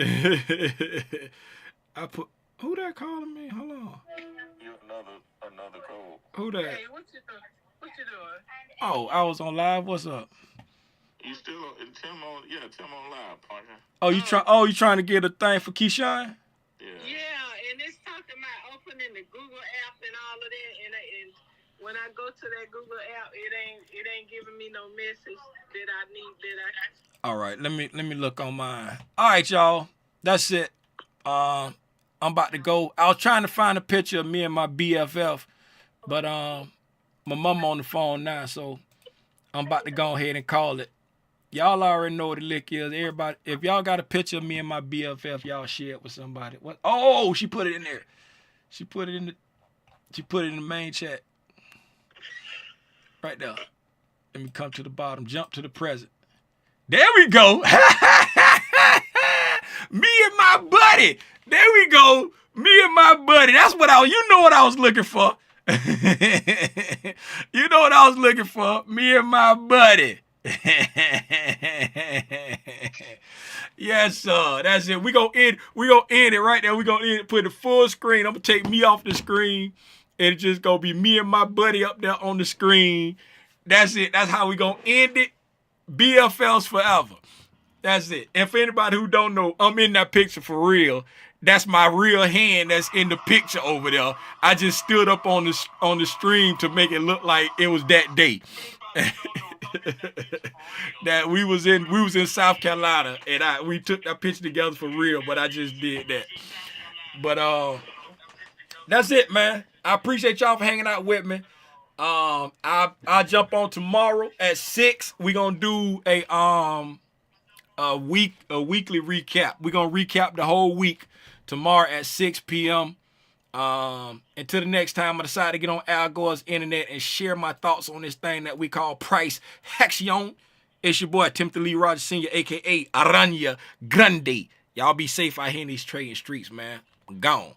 I put who that calling me? Hold on. You another code. Who that? Hey, what What you doing? Oh, I was on live. What's up? You still on? Tim on live, partner. Oh, you trying to get a thing for Keyshawn? Yeah. Yeah, and it's talking about opening the Google app and all of that, and when I go to that Google app, it ain't giving me no message that I need All right, let me look on mine. All right, y'all. That's it. I'm about to go. I was trying to find a picture of me and my BFF, but my mom on the phone now, so I'm about to go ahead and call it. Y'all already know what the lick is. Everybody, if y'all got a picture of me and my BFF, y'all share it with somebody. What? Oh, she put it in there. She put it in the main chat. Right there. Let me come to the bottom. Jump to the present. There we go. Me and my buddy. There we go. Me and my buddy. That's what you know what I was looking for. You know what I was looking for. Me and my buddy. Yes, sir. That's it. We gonna end it right there. We gonna put the full screen. I'm gonna take me off the screen. And it's just gonna be me and my buddy up there on the screen. That's it. That's how we gonna end it. BFLs forever. That's it. And for anybody who don't know, I'm in that picture for real. That's my real hand that's in the picture over there. I just stood up on the stream to make it look like it was that day. That we was in South Carolina and we took that picture together for real, but I just did that. But that's it, man. I appreciate y'all for hanging out with me. I'll jump on tomorrow at 6. We're gonna do a weekly recap. We're gonna recap the whole week tomorrow at 6 p.m. Until the next time I decide to get on Al Gore's internet and share my thoughts on this thing that we call price action. It's your boy Timothy Lee Rogers Sr., aka Aranya Grande. Y'all be safe out here in these trading streets, man. I'm gone.